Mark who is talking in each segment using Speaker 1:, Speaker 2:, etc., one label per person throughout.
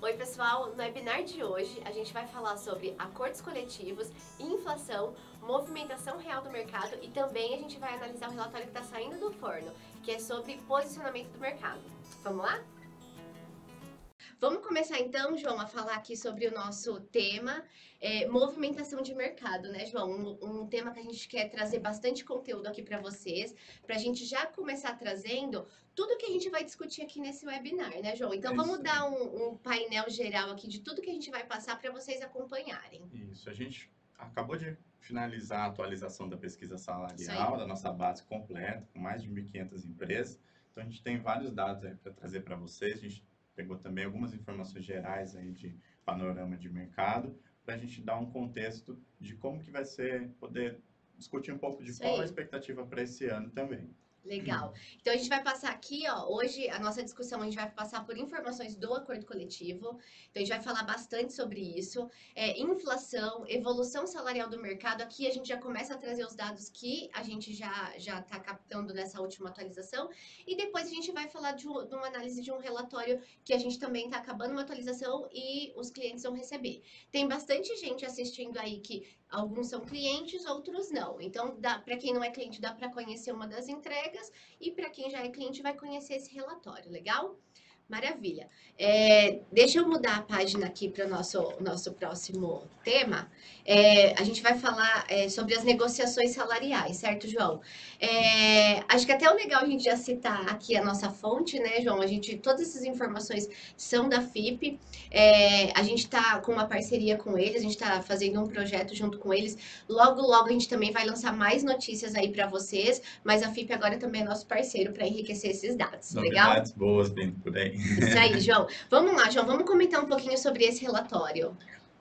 Speaker 1: Oi, pessoal! No webinar de hoje, a gente vai falar sobre acordos coletivos, inflação, movimentação real do mercado e também a gente vai analisar o relatório que está saindo do forno, que é sobre posicionamento do mercado. Vamos lá? Vamos começar então, João, a falar aqui sobre o nosso tema, movimentação de mercado, né, João? Um tema que a gente quer trazer bastante conteúdo aqui para vocês, para a gente já começar trazendo tudo que a gente vai discutir aqui nesse webinar, né, João? Então
Speaker 2: É
Speaker 1: vamos
Speaker 2: isso aí.
Speaker 1: dar um painel geral aqui de tudo que a gente vai passar para vocês acompanharem.
Speaker 2: Isso. A gente acabou de finalizar a atualização da pesquisa
Speaker 1: Isso aí.
Speaker 2: salarial, da nossa base completa, com mais de 1.500 empresas. Então, a gente tem vários dados aí para trazer para vocês. A gente pegou também algumas informações gerais aí de panorama de mercado, para a gente dar um contexto de como que vai ser, poder discutir um pouco de
Speaker 1: Isso
Speaker 2: qual a
Speaker 1: aí.
Speaker 2: expectativa para esse ano também.
Speaker 1: Legal. Então a gente vai passar aqui, ó, hoje a nossa discussão a gente vai passar por informações do acordo coletivo. Então a gente vai falar bastante sobre isso. Inflação, evolução salarial do mercado. Aqui a gente já começa a trazer os dados que a gente já está captando nessa última atualização. E depois a gente vai falar de uma análise de um relatório que a gente também está acabando uma atualização e os clientes vão receber. Tem bastante gente assistindo aí que alguns são clientes, outros não. Então, para quem não é cliente, dá para conhecer uma das entregas e para quem já é cliente, vai conhecer esse relatório, legal? Maravilha. Deixa eu mudar a página aqui para o nosso próximo tema. A gente vai falar sobre as negociações salariais, certo, João? Acho que até é legal a gente já citar aqui a nossa fonte, né, João? Todas essas informações são da FIP. A gente está com uma parceria com eles, a gente está fazendo um projeto junto com eles. Logo, logo a gente também vai lançar mais notícias aí para vocês, mas a FIP agora também é nosso parceiro para enriquecer esses dados. Legal?
Speaker 2: Novidades boas vindo por aí.
Speaker 1: Isso aí, João. Vamos lá, João, vamos comentar um pouquinho sobre esse relatório.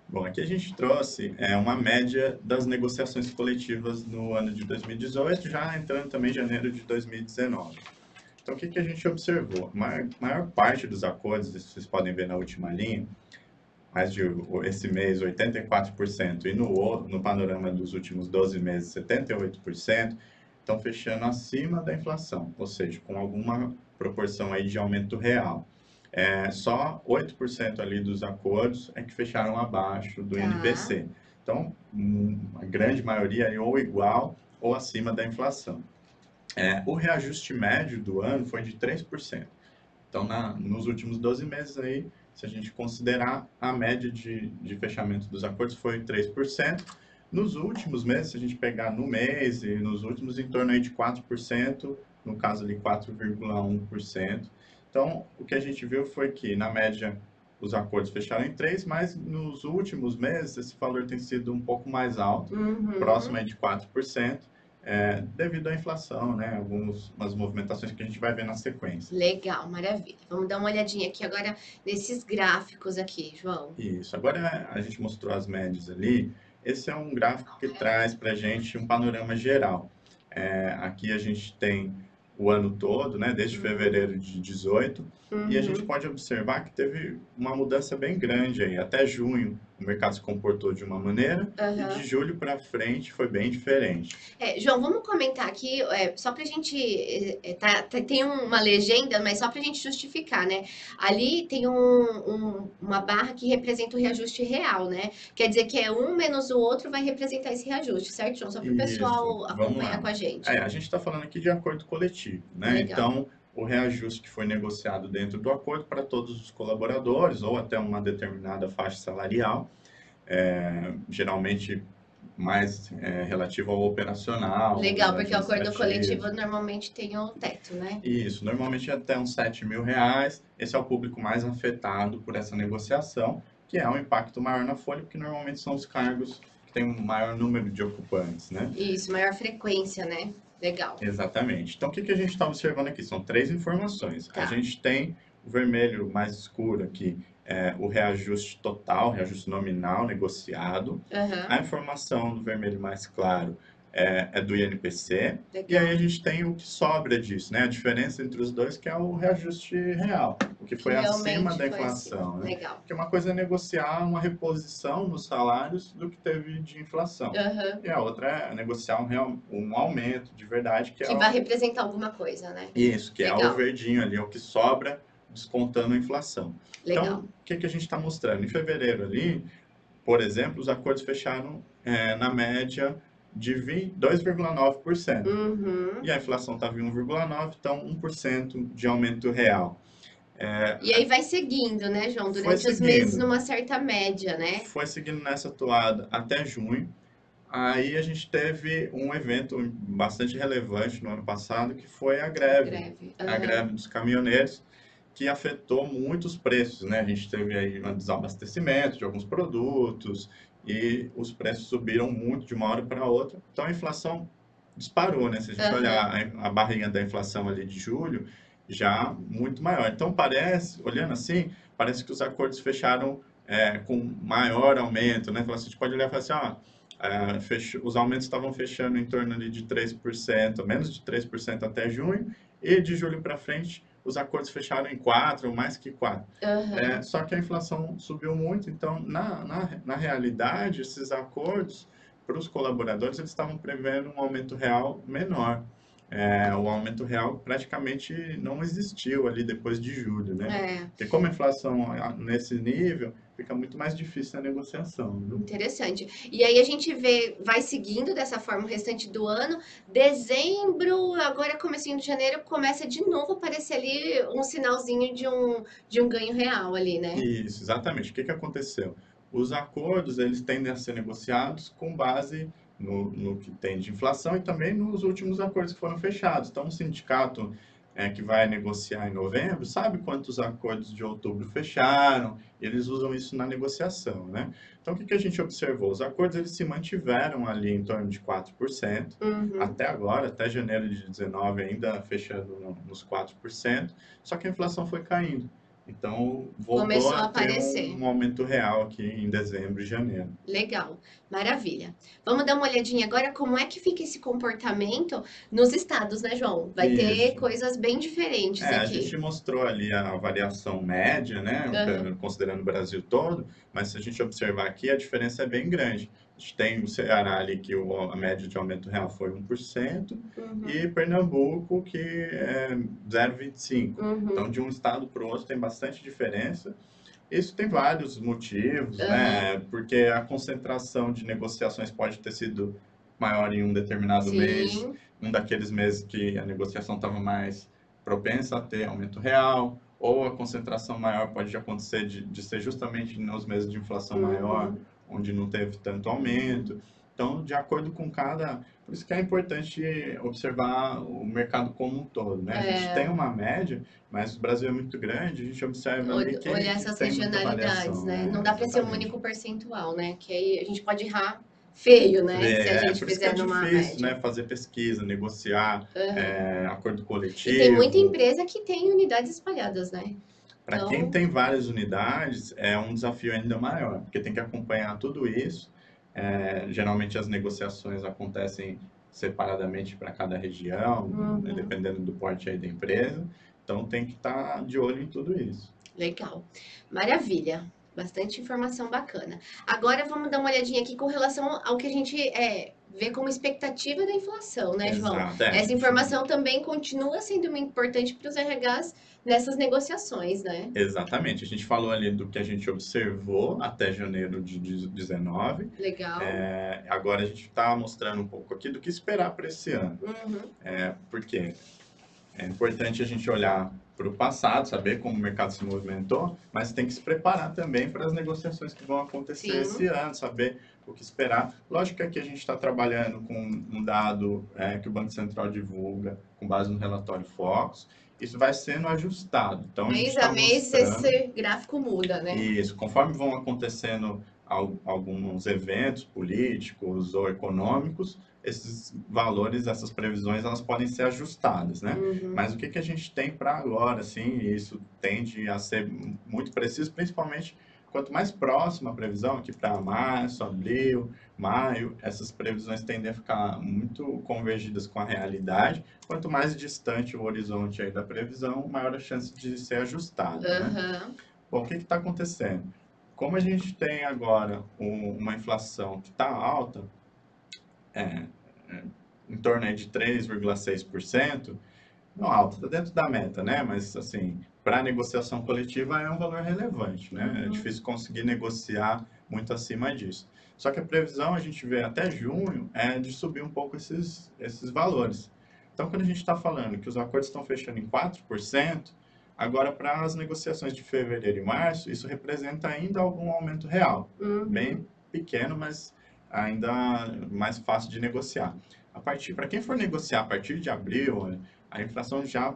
Speaker 2: Bom, aqui a gente trouxe uma média das negociações coletivas no ano de 2018, já entrando também em janeiro de 2019. Então, o que que a gente observou? A maior parte dos acordos, isso vocês podem ver na última linha, mais de esse mês 84% e no panorama dos últimos 12 meses 78%, estão fechando acima da inflação, ou seja, com alguma proporção aí de aumento real. Só 8% ali dos acordos é que fecharam abaixo do
Speaker 1: Tá.
Speaker 2: INPC. Então, a grande maioria é ou igual ou acima da inflação. O reajuste médio do ano foi de 3%. Então, nos últimos 12 meses aí, se a gente considerar a média de fechamento dos acordos foi 3%. Nos últimos meses, se a gente pegar no mês e nos últimos, em torno aí de 4%, no caso ali 4,1%. Então, o que a gente viu foi que, na média, os acordos fecharam em 3, mas nos últimos meses esse valor tem sido um pouco mais alto, próximo
Speaker 1: Uhum.
Speaker 2: aí de 4%, devido à inflação, né? Algumas movimentações que a gente vai ver na sequência.
Speaker 1: Legal, maravilha. Vamos dar uma olhadinha aqui agora nesses gráficos aqui, João.
Speaker 2: Isso. Agora a gente mostrou as médias ali. Esse é um gráfico que traz para a gente um panorama geral. Aqui a gente tem o ano todo, né, desde
Speaker 1: Uhum.
Speaker 2: fevereiro de 18, e a gente
Speaker 1: Uhum.
Speaker 2: pode observar que teve uma mudança bem grande aí. Até junho o mercado se comportou de uma maneira e de
Speaker 1: Aham.
Speaker 2: julho para frente foi bem diferente.
Speaker 1: João, vamos comentar aqui, só para a gente. Tem uma legenda, mas só para a gente justificar, né? Ali tem uma barra que representa o reajuste real, né? Quer dizer que um menos o outro vai representar esse reajuste, certo, João? Só para o
Speaker 2: Isso,
Speaker 1: pessoal
Speaker 2: vamos
Speaker 1: acompanhar
Speaker 2: lá.
Speaker 1: com a gente.
Speaker 2: A gente está falando aqui de acordo coletivo, né?
Speaker 1: Legal.
Speaker 2: Então, o reajuste que foi negociado dentro do acordo para todos os colaboradores ou até uma determinada faixa salarial, geralmente mais relativo ao operacional,
Speaker 1: Legal,
Speaker 2: os
Speaker 1: porque o acordo coletivo
Speaker 2: administrativos.
Speaker 1: normalmente tem o teto, né?
Speaker 2: Isso, normalmente até uns R$ 7.000. Esse é o público mais afetado por essa negociação, que é um impacto maior na folha, porque normalmente são os cargos que têm um maior número de ocupantes, né?
Speaker 1: Isso, maior frequência, né? Legal.
Speaker 2: Exatamente. Então, o que que a gente está observando aqui? São três informações. A
Speaker 1: Tá.
Speaker 2: gente tem o vermelho mais escuro aqui, o reajuste total, reajuste nominal negociado. A
Speaker 1: Aham.
Speaker 2: informação do vermelho mais claro é do INPC. E aí a
Speaker 1: Legal.
Speaker 2: gente tem o que sobra disso, né? A diferença entre os dois, que é o reajuste real, o que
Speaker 1: Que
Speaker 2: foi acima
Speaker 1: realmente
Speaker 2: da
Speaker 1: foi assim.
Speaker 2: inflação, né?
Speaker 1: Legal.
Speaker 2: Porque uma coisa é negociar uma reposição nos salários do que teve de inflação.
Speaker 1: Aham.
Speaker 2: E a outra é negociar um aumento de verdade, que é
Speaker 1: Que vai representar alguma coisa, né?
Speaker 2: isso, que é o
Speaker 1: Legal.
Speaker 2: verdinho ali, é o que sobra descontando a inflação. Então,
Speaker 1: Legal.
Speaker 2: o que a gente está mostrando? Em fevereiro ali, por exemplo, os acordos fecharam na média de 2,9%.
Speaker 1: Uhum.
Speaker 2: E a inflação estava em 1,9%, então 1% de aumento real.
Speaker 1: E aí vai seguindo, né, João?
Speaker 2: Foi
Speaker 1: Durante os meses
Speaker 2: seguindo,
Speaker 1: numa certa média, né?
Speaker 2: foi seguindo nessa toada até junho. Aí a gente teve um evento bastante relevante no ano passado, que foi
Speaker 1: Greve.
Speaker 2: a
Speaker 1: Aham.
Speaker 2: greve dos caminhoneiros, que afetou muitos preços, né? A gente teve aí um desabastecimento de alguns produtos e os preços subiram muito de uma hora para outra. Então a inflação disparou, né? Se a gente
Speaker 1: Aham.
Speaker 2: olhar a barrinha da inflação ali de julho, já muito maior. Então parece, olhando assim, parece que os acordos fecharam com maior aumento, né? Então, assim, a gente pode olhar e falar assim, ó, os aumentos estavam fechando em torno ali de 3%, menos de 3% até junho, e de julho para frente os acordos fecharam em 4%, ou mais que 4%.
Speaker 1: Aham.
Speaker 2: Só que a inflação subiu muito, então, na realidade, esses acordos, para os colaboradores, eles estavam prevendo um aumento real menor. O aumento real praticamente não existiu ali depois de julho, né?
Speaker 1: É.
Speaker 2: Porque como a inflação nesse nível, fica muito mais difícil a negociação, viu?
Speaker 1: Interessante. E aí a gente vê, vai seguindo dessa forma o restante do ano. Dezembro, agora comecinho de janeiro, começa de novo a aparecer ali um sinalzinho de um ganho real ali, né?
Speaker 2: Isso, exatamente. O que aconteceu? Os acordos, eles tendem a ser negociados com base no que tem de inflação e também nos últimos acordos que foram fechados. Então, o sindicato que vai negociar em novembro sabe quantos acordos de outubro fecharam, e eles usam isso na negociação, né? Então, o que a gente observou? Os acordos, eles se mantiveram ali em torno de 4%,
Speaker 1: Uhum.
Speaker 2: até agora, até janeiro de 19, ainda fechando nos 4%, só que a inflação foi caindo. Então, voltou
Speaker 1: Começou
Speaker 2: a
Speaker 1: a
Speaker 2: ter
Speaker 1: aparecer.
Speaker 2: um aumento real aqui em dezembro e janeiro.
Speaker 1: Legal, maravilha. Vamos dar uma olhadinha agora como é que fica esse comportamento nos estados, né, João? Vai ter
Speaker 2: Isso.
Speaker 1: coisas bem diferentes
Speaker 2: A gente
Speaker 1: aqui.
Speaker 2: mostrou ali a variação média, né,
Speaker 1: Aham.
Speaker 2: considerando o Brasil todo, mas se a gente observar aqui, a diferença é bem grande. A gente tem o Ceará ali, que a média de aumento real foi 1%,
Speaker 1: Uhum.
Speaker 2: e Pernambuco, que é 0,25%. Então,
Speaker 1: Uhum.
Speaker 2: de um estado para o outro tem bastante diferença. Isso tem vários motivos,
Speaker 1: Aham.
Speaker 2: né? Porque a concentração de negociações pode ter sido maior em um determinado mês,
Speaker 1: Sim.
Speaker 2: um daqueles meses que a negociação estava mais propensa a ter aumento real, ou a concentração maior pode acontecer de ser justamente nos meses de inflação maior,
Speaker 1: Uhum.
Speaker 2: onde não teve tanto
Speaker 1: Uhum.
Speaker 2: aumento. Então, de acordo com cada. Por isso que é importante observar o mercado como um todo, né? A gente tem
Speaker 1: É,
Speaker 2: uma média, mas o Brasil é muito grande, a gente observa ali
Speaker 1: olhar
Speaker 2: que
Speaker 1: essas
Speaker 2: tem muita
Speaker 1: regionalidades,
Speaker 2: variação,
Speaker 1: né? Não dá para ser um
Speaker 2: exatamente.
Speaker 1: único percentual, né? Que aí a gente pode errar feio, né? Se a gente
Speaker 2: Por isso que é
Speaker 1: fizer numa
Speaker 2: difícil,
Speaker 1: média.
Speaker 2: né, fazer pesquisa, negociar
Speaker 1: Aham.
Speaker 2: acordo
Speaker 1: E tem muita
Speaker 2: coletivo.
Speaker 1: empresa que tem unidades espalhadas, né?
Speaker 2: Para quem
Speaker 1: Então,
Speaker 2: tem várias unidades, é um desafio ainda maior, porque tem que acompanhar tudo isso. Geralmente as negociações acontecem separadamente para cada região, né,
Speaker 1: uhum.
Speaker 2: dependendo do porte aí da empresa. Então tem que estar de olho em tudo isso.
Speaker 1: Legal. Maravilha. Bastante informação bacana. Agora vamos dar uma olhadinha aqui com relação ao que a gente vê como expectativa da inflação, né, João?
Speaker 2: Exato, a
Speaker 1: Essa
Speaker 2: gente
Speaker 1: informação também continua sendo muito importante para os RHs nessas negociações, né?
Speaker 2: exatamente. A gente falou ali do que a gente observou até janeiro de 19.
Speaker 1: Legal.
Speaker 2: Agora a gente está mostrando um pouco aqui do que esperar para esse ano.
Speaker 1: Uhum.
Speaker 2: Porque é importante a gente olhar para o passado, saber como o mercado se movimentou, mas tem que se preparar também para as negociações que vão acontecer esse
Speaker 1: Sim.
Speaker 2: ano, saber o que esperar. Lógico que aqui a gente está trabalhando com um dado que o Banco Central divulga com base no relatório Focus. Isso vai sendo ajustado. Então, a gente
Speaker 1: Mês
Speaker 2: está
Speaker 1: a mês
Speaker 2: mostrando
Speaker 1: esse gráfico muda, né?
Speaker 2: isso, conforme vão acontecendo alguns eventos políticos ou econômicos, esses valores, essas previsões, elas podem ser ajustadas, né?
Speaker 1: Uhum.
Speaker 2: Mas o que a gente tem para agora, assim, e isso tende a ser muito preciso, principalmente quanto mais próxima a previsão, aqui para março, abril, maio, essas previsões tendem a ficar muito convergidas com a realidade. Quanto mais distante o horizonte aí da previsão, maior a chance de ser ajustada, né?
Speaker 1: Aham.
Speaker 2: Bom, o que está acontecendo? Como a gente tem agora uma inflação que está alta, é, é, em torno aí de 3,6%, não alta, está dentro da meta, né? Mas, assim, para a negociação coletiva é um valor relevante, né? É
Speaker 1: Uhum.
Speaker 2: difícil conseguir negociar muito acima disso. Só que a previsão, a gente vê até junho, é de subir um pouco esses valores. Então, quando a gente está falando que os acordos estão fechando em 4%, agora para as negociações de fevereiro e março, isso representa ainda algum aumento real.
Speaker 1: Uhum.
Speaker 2: Bem pequeno, mas ainda mais fácil de negociar. Para quem for negociar a partir de abril, a inflação já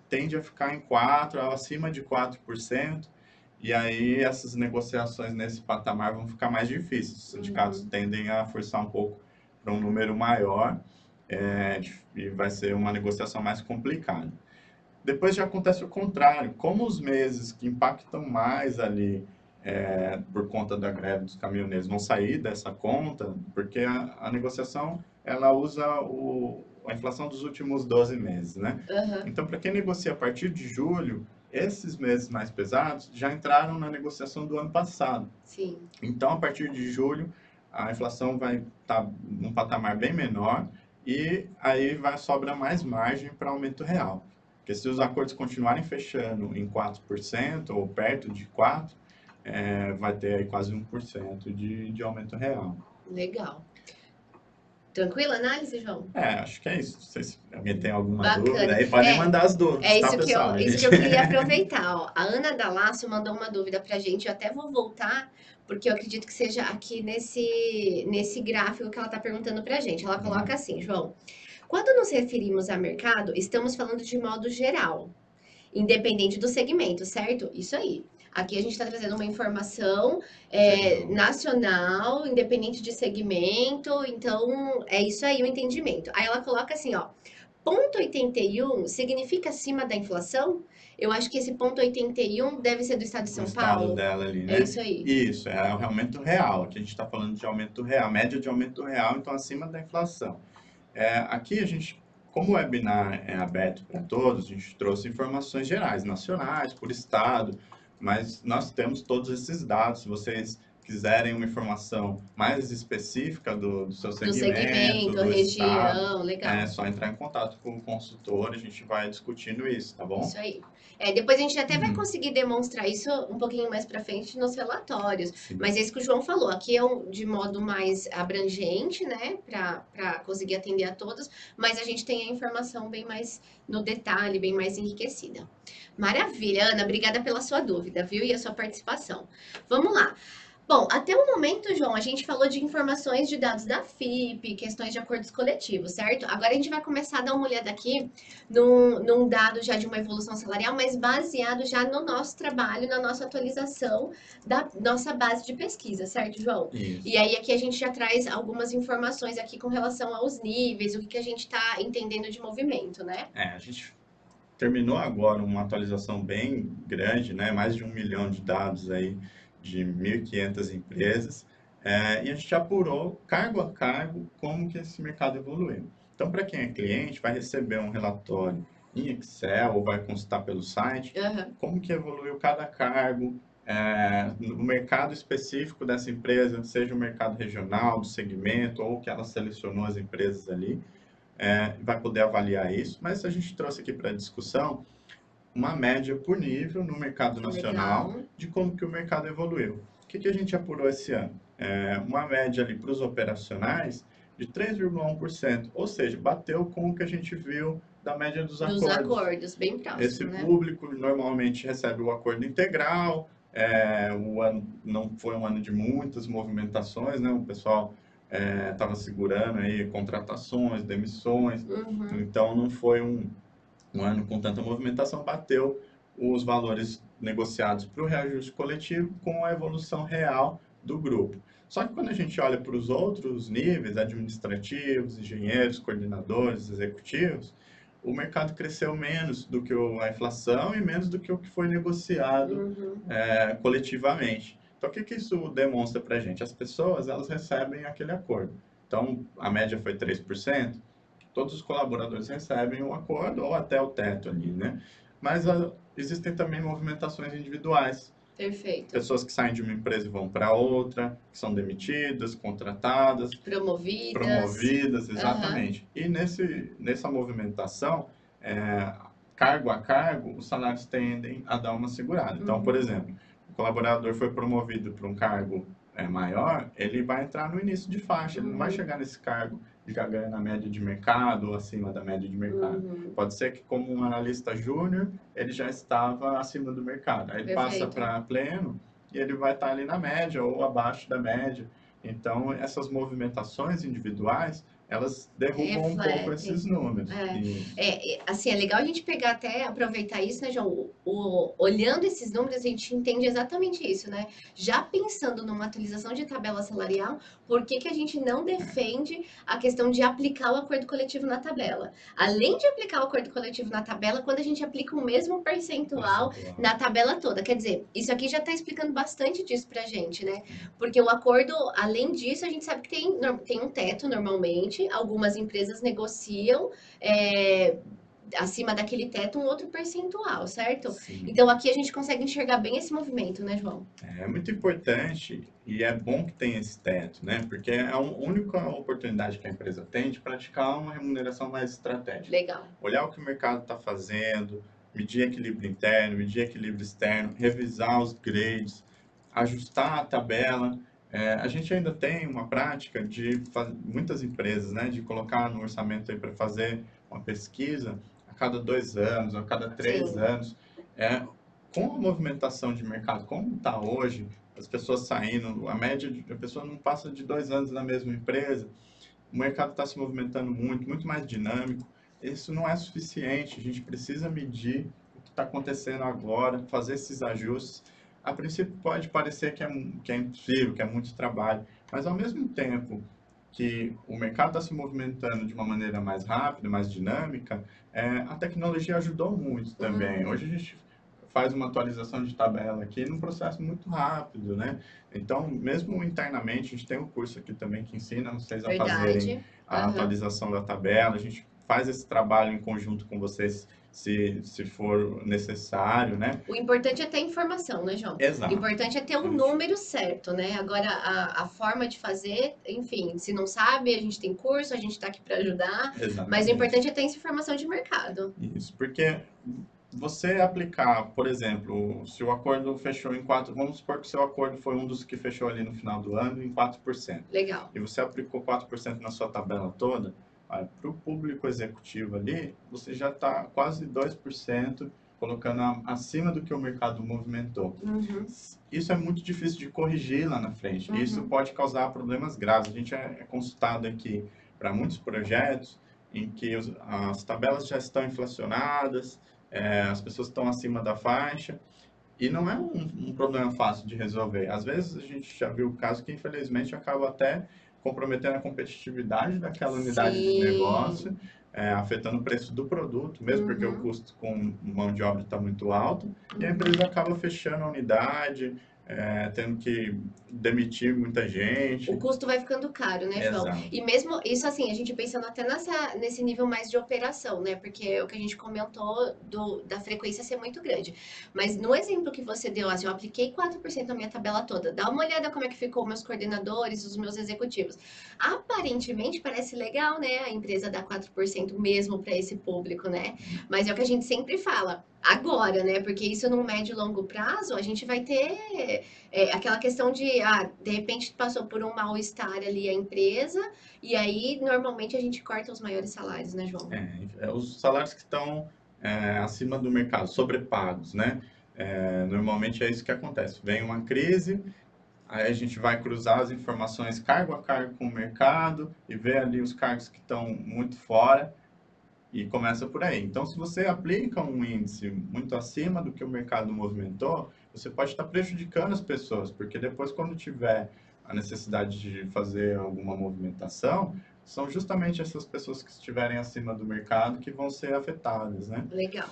Speaker 2: tende a ficar em 4, acima de 4%, e aí essas negociações nesse patamar vão ficar mais difíceis. Os sindicatos
Speaker 1: Uhum.
Speaker 2: tendem a forçar um pouco para um número maior, e vai ser uma negociação mais complicada. Depois já acontece o contrário, como os meses que impactam mais ali por conta da greve dos caminhoneiros vão sair dessa conta, porque a negociação ela usa a inflação dos últimos 12 meses, né?
Speaker 1: Aham.
Speaker 2: Então, para quem negocia a partir de julho, esses meses mais pesados já entraram na negociação do ano passado.
Speaker 1: Sim.
Speaker 2: Então, a partir de julho, a inflação vai estar num patamar bem menor e aí vai sobrar mais margem para aumento real. Porque se os acordos continuarem fechando em 4% ou perto de 4%, vai ter aí quase 1% de aumento real.
Speaker 1: Legal. Tranquila a análise, João?
Speaker 2: Acho que é isso. Não sei se alguém tem alguma dúvida
Speaker 1: Bacana.
Speaker 2: aí, podem
Speaker 1: É,
Speaker 2: mandar as dúvidas,
Speaker 1: é
Speaker 2: tá,
Speaker 1: isso que
Speaker 2: pessoal?
Speaker 1: eu,
Speaker 2: A
Speaker 1: isso que
Speaker 2: gente...
Speaker 1: eu queria aproveitar, ó. A Ana Dalasso mandou uma dúvida pra gente, eu até vou voltar, porque eu acredito que seja aqui nesse gráfico que ela tá perguntando pra gente. Ela coloca assim, João, quando nos referimos a mercado, estamos falando de modo geral, independente do segmento, certo? Isso aí. Aqui a gente está trazendo uma informação
Speaker 2: Geral.
Speaker 1: nacional, independente de segmento, então é isso aí o entendimento. Aí ela coloca assim, ó, ponto 81 significa acima da inflação? Eu acho que esse ponto 81 deve ser do estado de
Speaker 2: Do
Speaker 1: São
Speaker 2: estado
Speaker 1: Paulo.
Speaker 2: dela ali,
Speaker 1: É
Speaker 2: né?
Speaker 1: isso aí.
Speaker 2: Isso, é o aumento real. Aqui a gente está falando de aumento real, média de aumento real, então acima da inflação. Aqui a gente, como o webinar é aberto para todos, a gente trouxe informações gerais, nacionais, por estado, mas nós temos todos esses dados. Se vocês quiserem uma informação mais específica do seu
Speaker 1: Do
Speaker 2: segmento,
Speaker 1: segmento,
Speaker 2: do estado,
Speaker 1: região,
Speaker 2: é
Speaker 1: legal.
Speaker 2: só entrar em contato com o consultor, a gente vai discutindo isso, tá bom?
Speaker 1: Isso aí. Depois a gente até vai
Speaker 2: Uhum.
Speaker 1: conseguir demonstrar isso um pouquinho mais para frente nos relatórios.
Speaker 2: Sim.
Speaker 1: Mas é isso que o João falou. Aqui é de modo mais abrangente, né? Para conseguir atender a todos. Mas a gente tem a informação bem mais no detalhe, bem mais enriquecida. Maravilha, Ana. Obrigada pela sua dúvida, viu? E a sua participação. Vamos lá. Bom, até o momento, João, a gente falou de informações de dados da FIP, questões de acordos coletivos, certo? Agora a gente vai começar a dar uma olhada aqui num dado já de uma evolução salarial, mas baseado já no nosso trabalho, na nossa atualização da nossa base de pesquisa, certo, João? E
Speaker 2: Isso.
Speaker 1: aí aqui a gente já traz algumas informações aqui com relação aos níveis, o que a gente está entendendo de movimento, né?
Speaker 2: A gente terminou agora uma atualização bem grande, né? Mais de 1 milhão de dados aí de 1.500 empresas, e a gente apurou cargo a cargo como que esse mercado evoluiu. Então, para quem é cliente, vai receber um relatório em Excel ou vai consultar pelo site
Speaker 1: Aham.
Speaker 2: como que evoluiu cada cargo, no mercado específico dessa empresa, seja o mercado regional, do segmento, ou que ela selecionou as empresas ali, vai poder avaliar isso. Mas a gente trouxe aqui para discussão uma média por nível no mercado nacional
Speaker 1: Legal.
Speaker 2: de como que o mercado evoluiu. O que a gente apurou esse ano? Uma média ali para os operacionais de 3,1%, ou seja, bateu com o que a gente viu da média dos
Speaker 1: Dos
Speaker 2: acordos.
Speaker 1: acordos, bem
Speaker 2: Esse
Speaker 1: próximo, né?
Speaker 2: público normalmente recebe o acordo integral, o ano não foi um ano de muitas movimentações, né? O pessoal estava segurando aí contratações, demissões,
Speaker 1: Uhum.
Speaker 2: então não foi um ano com tanta movimentação, bateu os valores negociados para o reajuste coletivo com a evolução real do grupo. Só que quando a gente olha para os outros níveis, administrativos, engenheiros, coordenadores, executivos, o mercado cresceu menos do que a inflação e menos do que o que foi negociado
Speaker 1: Uhum.
Speaker 2: coletivamente. Então, o que isso demonstra para a gente? As pessoas, elas recebem aquele acordo. Então, a média foi 3%, todos os colaboradores recebem o acordo ou até o teto ali, né? Mas existem também movimentações individuais.
Speaker 1: Perfeito.
Speaker 2: Pessoas que saem de uma empresa e vão para outra, que são demitidas, contratadas,
Speaker 1: Promovidas.
Speaker 2: promovidas,
Speaker 1: Aham.
Speaker 2: exatamente. E nessa movimentação, é, cargo a cargo, os salários tendem a dar uma segurada. Então, por
Speaker 1: Uhum,
Speaker 2: exemplo, o colaborador foi promovido para um cargo maior, ele vai entrar no início de faixa, ele não vai
Speaker 1: uhum,
Speaker 2: chegar nesse cargo e já ganha na média de mercado ou acima da média de mercado.
Speaker 1: uhum.
Speaker 2: Pode ser que, como um analista júnior, ele já estava acima do mercado. Aí ele passa
Speaker 1: Perfeito.
Speaker 2: para pleno e ele vai estar ali na média ou abaixo da média. Então, essas movimentações individuais, elas derrubam um pouco esses
Speaker 1: Refletem.
Speaker 2: números. Isso.
Speaker 1: Assim, é legal a gente pegar até, aproveitar isso, né, João? Olhando esses números, a gente entende exatamente isso, né? Já pensando numa atualização de tabela salarial, por que que a gente não defende a questão de aplicar o acordo coletivo na tabela? Além de aplicar o acordo coletivo na tabela, quando a gente aplica o mesmo percentual
Speaker 2: Percentual.
Speaker 1: na tabela toda. Quer dizer, isso aqui já está explicando bastante disso pra gente, né?
Speaker 2: Sim.
Speaker 1: Porque o acordo, além disso, a gente sabe que tem um teto normalmente, algumas empresas negociam acima daquele teto um outro percentual, certo?
Speaker 2: Sim.
Speaker 1: Então aqui a gente consegue enxergar bem esse movimento, né, João?
Speaker 2: É muito importante e é bom que tenha esse teto, né? Porque é a única oportunidade que a empresa tem de praticar uma remuneração mais estratégica.
Speaker 1: Legal.
Speaker 2: Olhar o que o mercado está fazendo, medir equilíbrio interno, medir equilíbrio externo, revisar os grades, ajustar a tabela. A gente ainda tem uma prática de muitas empresas, né, de colocar no orçamento aí para fazer uma pesquisa a cada 2 anos, a cada três
Speaker 1: Sim.
Speaker 2: anos. É, com a movimentação de mercado como está hoje, as pessoas saindo, a pessoa não passa de 2 anos na mesma empresa, o mercado está se movimentando muito, muito mais dinâmico. Isso não é suficiente, a gente precisa medir o que está acontecendo agora, fazer esses ajustes. A princípio pode parecer que é impossível, que é muito trabalho, mas ao mesmo tempo que o mercado está se movimentando de uma maneira mais rápida, mais dinâmica, a tecnologia ajudou muito também.
Speaker 1: Uhum.
Speaker 2: Hoje a gente faz uma atualização de tabela aqui num processo muito rápido, né? Então, mesmo internamente, a gente tem um curso aqui também que ensina vocês a fazerem
Speaker 1: Verdade.
Speaker 2: a
Speaker 1: Aham.
Speaker 2: atualização da tabela. A gente faz esse trabalho em conjunto com vocês, se for necessário, né?
Speaker 1: O importante é ter informação, né, João? O
Speaker 2: Exato.
Speaker 1: importante é ter
Speaker 2: A
Speaker 1: o
Speaker 2: gente,
Speaker 1: número certo, né? Agora, a forma de fazer, enfim, se não sabe, a gente tem curso, a gente está aqui para ajudar, mas o
Speaker 2: exatamente.
Speaker 1: importante é ter essa informação de mercado.
Speaker 2: Isso, porque você aplicar, por exemplo, se o acordo fechou em 4, vamos supor que o seu acordo foi um dos que fechou ali no final do ano em 4%,
Speaker 1: Legal.
Speaker 2: e você aplicou 4% na sua tabela toda, para o público executivo ali, você já está quase 2% colocando acima do que o mercado movimentou.
Speaker 1: Uhum,
Speaker 2: Isso é muito difícil de corrigir lá na frente. E isso
Speaker 1: uhum.
Speaker 2: pode causar problemas graves. A gente é consultado aqui para muitos projetos em que as tabelas já estão inflacionadas, as pessoas estão acima da faixa, e não é um problema fácil de resolver. Às vezes a gente já viu casos que, infelizmente, acaba até comprometendo a competitividade daquela unidade de
Speaker 1: Sim.
Speaker 2: negócio, afetando o preço do produto, mesmo porque o
Speaker 1: Uhum.
Speaker 2: custo com mão de obra está muito alto, e a
Speaker 1: Uhum.
Speaker 2: empresa acaba fechando a unidade, tendo que demitir muita
Speaker 1: O
Speaker 2: gente.
Speaker 1: custo vai ficando caro, né, João?
Speaker 2: Exato.
Speaker 1: E mesmo isso, assim, a gente pensando até nesse nível mais de operação, né? Porque é o que a gente comentou da frequência ser muito grande. Mas no exemplo que você deu, assim, eu apliquei 4% na minha tabela toda. Dá uma olhada como é que ficou meus coordenadores, os meus executivos. Aparentemente parece legal, né? A empresa dá 4% mesmo para esse público, né? Mas é o que a gente sempre fala. Agora, né? Porque isso no médio e longo prazo, a gente vai ter aquela questão de repente passou por um mal-estar ali a empresa, e aí normalmente a gente corta os maiores salários, né, João?
Speaker 2: Os salários que estão acima do mercado, sobrepagos, né? Normalmente é isso que acontece. Vem uma crise, aí a gente vai cruzar as informações cargo a cargo com o mercado e ver ali os cargos que estão muito fora e começa por aí. Então, se você aplica um índice muito acima do que o mercado movimentou, você pode estar prejudicando as pessoas, porque depois, quando tiver a necessidade de fazer alguma movimentação, são justamente essas pessoas que estiverem acima do mercado que vão ser afetadas, né?
Speaker 1: Legal.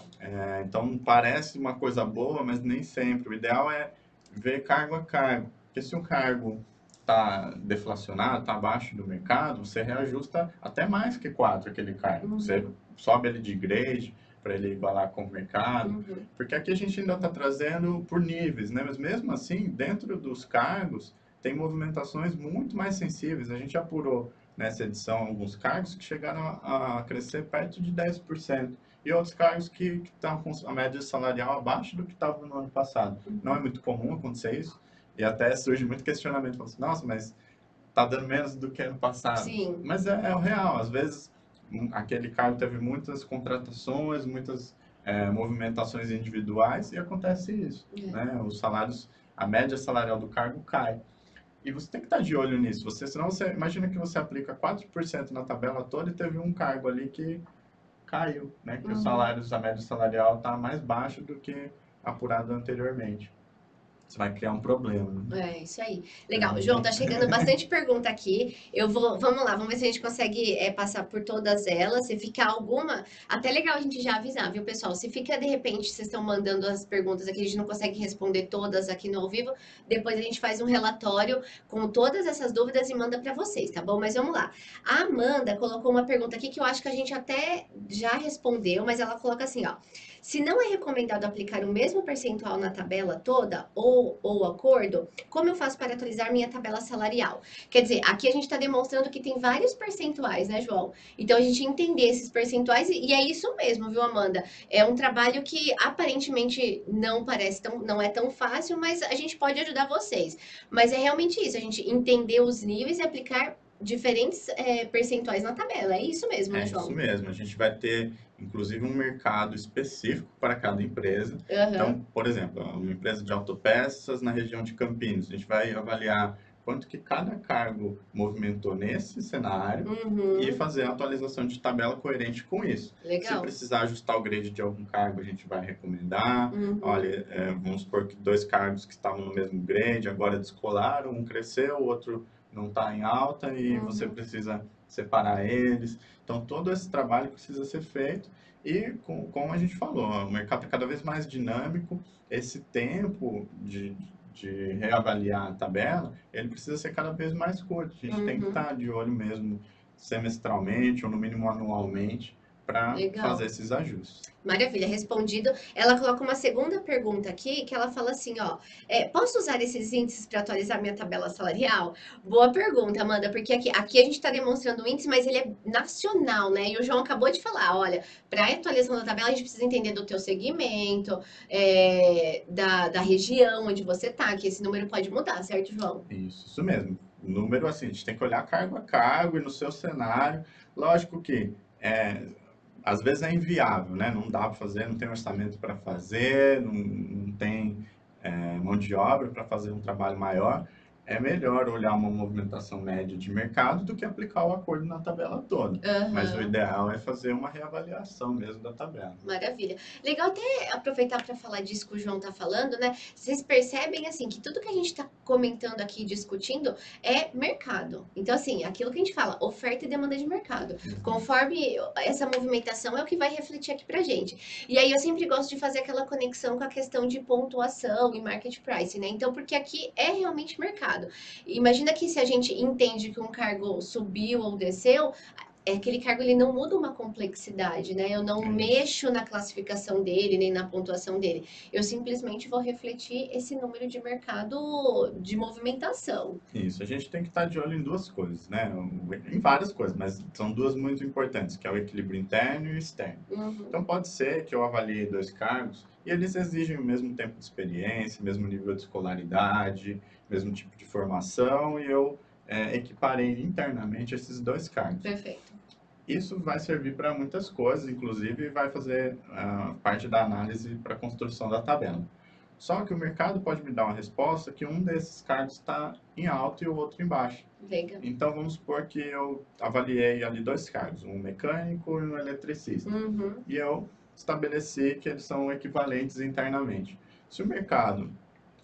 Speaker 2: Então, parece uma coisa boa, mas nem sempre. O ideal é ver cargo a cargo. Porque se um cargo está deflacionado, está abaixo do mercado, você reajusta até mais que 4 aquele cargo. Você
Speaker 1: Uhum,
Speaker 2: sobe ele de grade para ele igualar com o mercado.
Speaker 1: uhum.
Speaker 2: Porque aqui a gente ainda está trazendo por níveis, né? Mas mesmo assim, dentro dos cargos, tem movimentações muito mais sensíveis. A gente apurou nessa edição alguns cargos que chegaram a crescer perto de 10%. e outros cargos que estão com a média salarial abaixo do que estava no ano passado. Não é muito comum acontecer isso, e até surge muito questionamento, fala assim, nossa, mas está dando menos do que ano passado.
Speaker 1: Sim.
Speaker 2: Mas é o real, às vezes aquele cargo teve muitas contratações, muitas movimentações individuais e acontece isso, né? Os salários, a média salarial do cargo cai. E você tem que estar de olho nisso, senão você imagina que você aplica 4% na tabela toda e teve um cargo ali que caiu, né? Que os salários, a média salarial está mais baixo do que apurado anteriormente. Você vai criar um problema, né?
Speaker 1: É, isso aí. Legal. João, tá chegando bastante pergunta aqui. Vamos lá, vamos ver se a gente consegue passar por todas elas. Se ficar alguma, até legal a gente já avisar, viu, pessoal? Se fica, de repente, vocês estão mandando as perguntas aqui, a gente não consegue responder todas aqui no ao vivo, depois a gente faz um relatório com todas essas dúvidas e manda para vocês, tá bom? Mas vamos lá. A Amanda colocou uma pergunta aqui que eu acho que a gente até já respondeu, mas ela coloca assim, ó. Se não é recomendado aplicar o mesmo percentual na tabela toda ou acordo, como eu faço para atualizar minha tabela salarial? Quer dizer, aqui a gente está demonstrando que tem vários percentuais, né, João? Então a gente entender esses percentuais e é isso mesmo, viu, Amanda? É um trabalho que aparentemente não parece tão, não é tão fácil, mas a gente pode ajudar vocês. Mas é realmente isso, a gente entender os níveis e aplicar diferentes percentuais na tabela. É isso mesmo, né,
Speaker 2: É isso
Speaker 1: João?
Speaker 2: mesmo. A gente vai ter, inclusive, um mercado específico para cada empresa.
Speaker 1: Aham.
Speaker 2: Então, por exemplo, uma empresa de autopeças na região de Campinas, a gente vai avaliar quanto que cada cargo movimentou nesse cenário e
Speaker 1: Uhum.
Speaker 2: fazer a atualização de tabela coerente com isso. Se
Speaker 1: Legal.
Speaker 2: precisar ajustar o grade de algum cargo, a gente vai recomendar.
Speaker 1: Uhum.
Speaker 2: Olha, vamos supor que dois cargos que estavam no mesmo grade agora descolaram, um cresceu, o outro não está em alta e você
Speaker 1: Uhum.
Speaker 2: precisa separar eles. Então, todo esse trabalho precisa ser feito e, como a gente falou, o mercado é cada vez mais dinâmico, esse tempo de reavaliar a tabela, ele precisa ser cada vez mais curto. A gente tem que
Speaker 1: Uhum.
Speaker 2: estar de olho mesmo semestralmente ou no mínimo anualmente para fazer
Speaker 1: Legal.
Speaker 2: esses ajustes.
Speaker 1: Maravilha, respondido. Ela coloca uma segunda pergunta aqui, que ela fala assim, ó, posso usar esses índices para atualizar minha tabela salarial? Boa pergunta, Amanda, porque aqui a gente está demonstrando o índice, mas ele é nacional, né? E o João acabou de falar, olha, para a atualização da tabela, a gente precisa entender do teu segmento, da região onde você tá, que esse número pode mudar, certo, João?
Speaker 2: Isso mesmo. O número, assim, a gente tem que olhar cargo a cargo e no seu cenário. Lógico que às vezes é inviável, né? Não dá para fazer, não tem orçamento para fazer, não tem mão de obra para fazer um trabalho maior. É melhor olhar uma movimentação média de mercado do que aplicar o acordo na tabela toda. Mas o
Speaker 1: Aham.
Speaker 2: ideal é fazer uma reavaliação mesmo da tabela.
Speaker 1: Maravilha. Legal até aproveitar para falar disso que o João tá falando, né? Vocês percebem assim que tudo que a gente está comentando aqui, discutindo, é mercado. Então, assim, aquilo que a gente fala, oferta e demanda de mercado.
Speaker 2: Exato.
Speaker 1: Conforme essa movimentação é o que vai refletir aqui pra gente. E aí eu sempre gosto de fazer aquela conexão com a questão de pontuação e market price, né? Então, porque aqui é realmente mercado. Imagina que se a gente entende que um cargo subiu ou desceu, aquele cargo ele não muda uma complexidade, né? Eu não
Speaker 2: É isso.
Speaker 1: mexo na classificação dele, nem na pontuação dele. Eu simplesmente vou refletir esse número de mercado de movimentação.
Speaker 2: Isso, a gente tem que estar de olho em duas coisas, né? Em várias coisas, mas são duas muito importantes, que é o equilíbrio interno e externo.
Speaker 1: Uhum.
Speaker 2: Então pode ser que eu avalie dois cargos e eles exigem o mesmo tempo de experiência, mesmo nível de escolaridade, mesmo tipo de formação e eu equiparei internamente esses dois cargos.
Speaker 1: Perfeito.
Speaker 2: Isso vai servir para muitas coisas, inclusive vai fazer parte da análise para a construção da tabela. Só que o mercado pode me dar uma resposta que um desses cargos está em alta e o outro em baixa.
Speaker 1: Legal.
Speaker 2: Então vamos supor que eu avaliei ali dois cargos, um mecânico e um eletricista.
Speaker 1: Uhum.
Speaker 2: E eu estabeleci que eles são equivalentes internamente. Se o mercado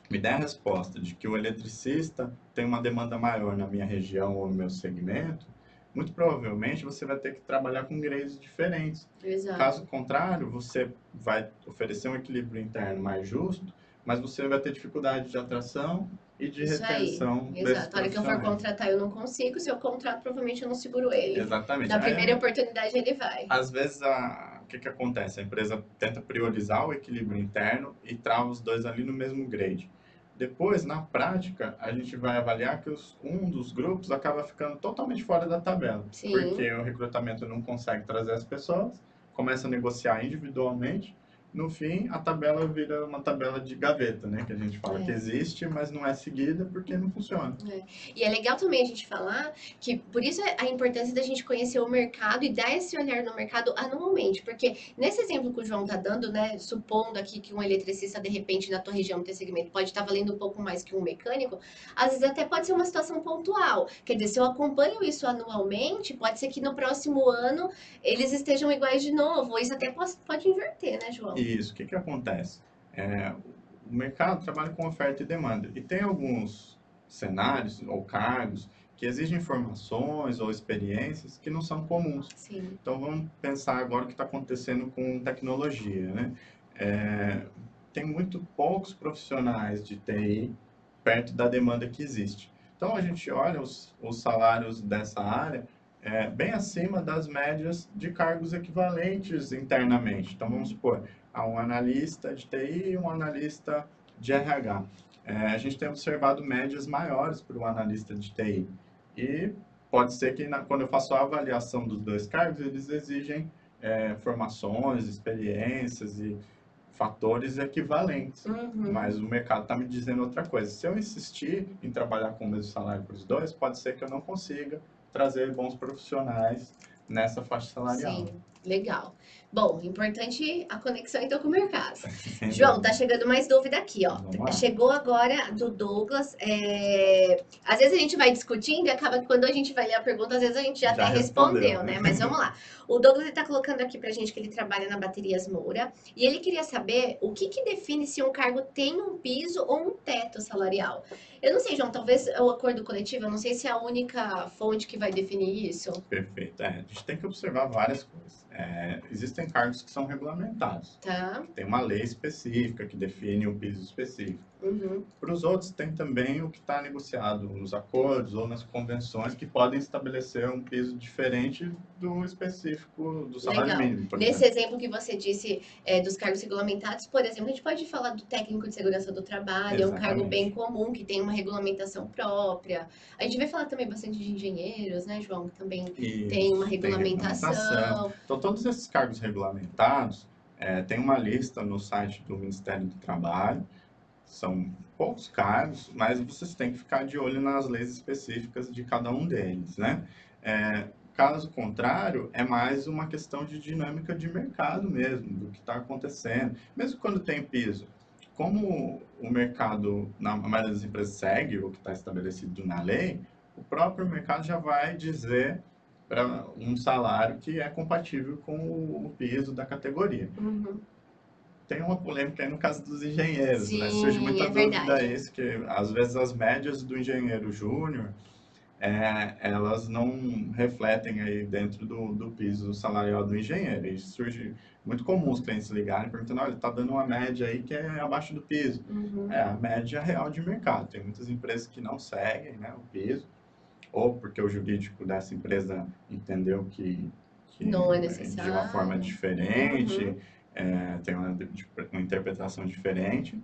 Speaker 2: me der a resposta de que o eletricista tem uma demanda maior na minha região ou no meu segmento, muito provavelmente você vai ter que trabalhar com grades diferentes.
Speaker 1: Exato.
Speaker 2: Caso contrário, você vai oferecer um equilíbrio interno mais justo, mas você vai ter dificuldade de atração e de
Speaker 1: Isso aí.
Speaker 2: retenção desses
Speaker 1: Exato. A hora que eu for
Speaker 2: profissionais.
Speaker 1: contratar, eu não consigo. Se eu contrato, provavelmente eu não seguro ele.
Speaker 2: Exatamente.
Speaker 1: Na primeira
Speaker 2: Aí,
Speaker 1: oportunidade, ele vai.
Speaker 2: às vezes, o que acontece? A empresa tenta priorizar o equilíbrio interno e trava os dois ali no mesmo grade. Depois, na prática, a gente vai avaliar que um dos grupos acaba ficando totalmente fora da tabela,
Speaker 1: Sim.
Speaker 2: porque o recrutamento não consegue trazer as pessoas começa a negociar individualmente, no fim, a tabela vira uma tabela de gaveta, né? Que a gente fala que
Speaker 1: É.
Speaker 2: existe, mas não é seguida porque não funciona.
Speaker 1: E é legal também a gente falar que por isso a importância da gente conhecer o mercado e dar esse olhar no mercado anualmente, porque nesse exemplo que o João tá dando, né, supondo aqui que um eletricista de repente na tua região no teu segmento pode estar valendo um pouco mais que um mecânico, às vezes até pode ser uma situação pontual. Quer dizer, se eu acompanho isso anualmente, pode ser que no próximo ano eles estejam iguais de novo. Isso até pode inverter, né, João?
Speaker 2: E isso, o que que acontece? É, o mercado trabalha com oferta e demanda. E tem alguns cenários ou cargos que exigem informações ou experiências que não são comuns.
Speaker 1: Sim.
Speaker 2: Então, vamos pensar agora o que está acontecendo com tecnologia, né? É, tem muito poucos profissionais de TI perto da demanda que existe. Então, a gente olha os salários dessa área bem acima das médias de cargos equivalentes internamente. Então, vamos supor, há um analista de TI e um analista de RH. A gente tem observado médias maiores para o analista de TI. E pode ser que, quando eu faço a avaliação dos dois cargos, eles exigem formações, experiências e fatores equivalentes.
Speaker 1: Uhum.
Speaker 2: Mas o mercado está me dizendo outra coisa. Se eu insistir em trabalhar com o mesmo salário para os dois, pode ser que eu não consiga trazer bons profissionais nessa faixa salarial.
Speaker 1: Sim, legal. Bom, importante a conexão então com o mercado.
Speaker 2: Sem
Speaker 1: João, tá
Speaker 2: dúvida.
Speaker 1: chegando mais dúvida aqui, ó.
Speaker 2: Vamos lá.
Speaker 1: Chegou agora do Douglas. Às vezes a gente vai discutindo e acaba que quando a gente vai ler a pergunta, às vezes a gente já até
Speaker 2: Já respondeu,
Speaker 1: respondeu,
Speaker 2: né?
Speaker 1: né? Mas vamos lá. O Douglas ele tá colocando aqui pra gente que ele trabalha na Baterias Moura e ele queria saber o que que define se um cargo tem um piso ou um teto salarial. Eu não sei, João, talvez o acordo coletivo, eu não sei se é a única fonte que vai definir isso.
Speaker 2: Perfeito. A gente tem que observar várias coisas. Existem cargos que são regulamentados.
Speaker 1: Tá?
Speaker 2: Tem uma lei específica que define o piso específico.
Speaker 1: Uhum.
Speaker 2: Para os outros, tem também o que está negociado nos acordos ou nas convenções que podem estabelecer um piso diferente do específico do salário
Speaker 1: Legal.
Speaker 2: mínimo, por
Speaker 1: Nesse
Speaker 2: exemplo.
Speaker 1: exemplo que você disse dos cargos regulamentados, por exemplo, a gente pode falar do técnico de segurança do trabalho, é um cargo bem
Speaker 2: Exatamente.
Speaker 1: comum, que tem uma regulamentação própria. A gente vai falar também bastante de engenheiros, né, João, que também tem uma
Speaker 2: Isso, tem regulamentação.
Speaker 1: regulamentação.
Speaker 2: Então, todos esses cargos regulamentados, tem uma lista no site do Ministério do Trabalho. São poucos cargos, mas vocês têm que ficar de olho nas leis específicas de cada um deles, né? Caso contrário, é mais uma questão de dinâmica de mercado mesmo, do que está acontecendo. Mesmo quando tem piso, como o mercado, na maioria das empresas, segue o que está estabelecido na lei, o próprio mercado já vai dizer para um salário que é compatível com o piso da categoria.
Speaker 1: Uhum.
Speaker 2: Tem uma polêmica aí no caso dos engenheiros, né? Surge
Speaker 1: Sim,
Speaker 2: muita
Speaker 1: é
Speaker 2: dúvida
Speaker 1: verdade.
Speaker 2: isso, que às vezes as médias do engenheiro júnior, elas não refletem aí dentro do piso salarial do engenheiro. E surge muito comum os clientes ligarem perguntando, olha, está dando uma média aí que é abaixo do piso.
Speaker 1: Uhum.
Speaker 2: É a média real de mercado. Tem muitas empresas que não seguem, né, o piso, ou porque o jurídico dessa empresa entendeu que
Speaker 1: Não é
Speaker 2: de uma forma
Speaker 1: necessário.
Speaker 2: diferente,
Speaker 1: Uhum.
Speaker 2: tem uma interpretação diferente,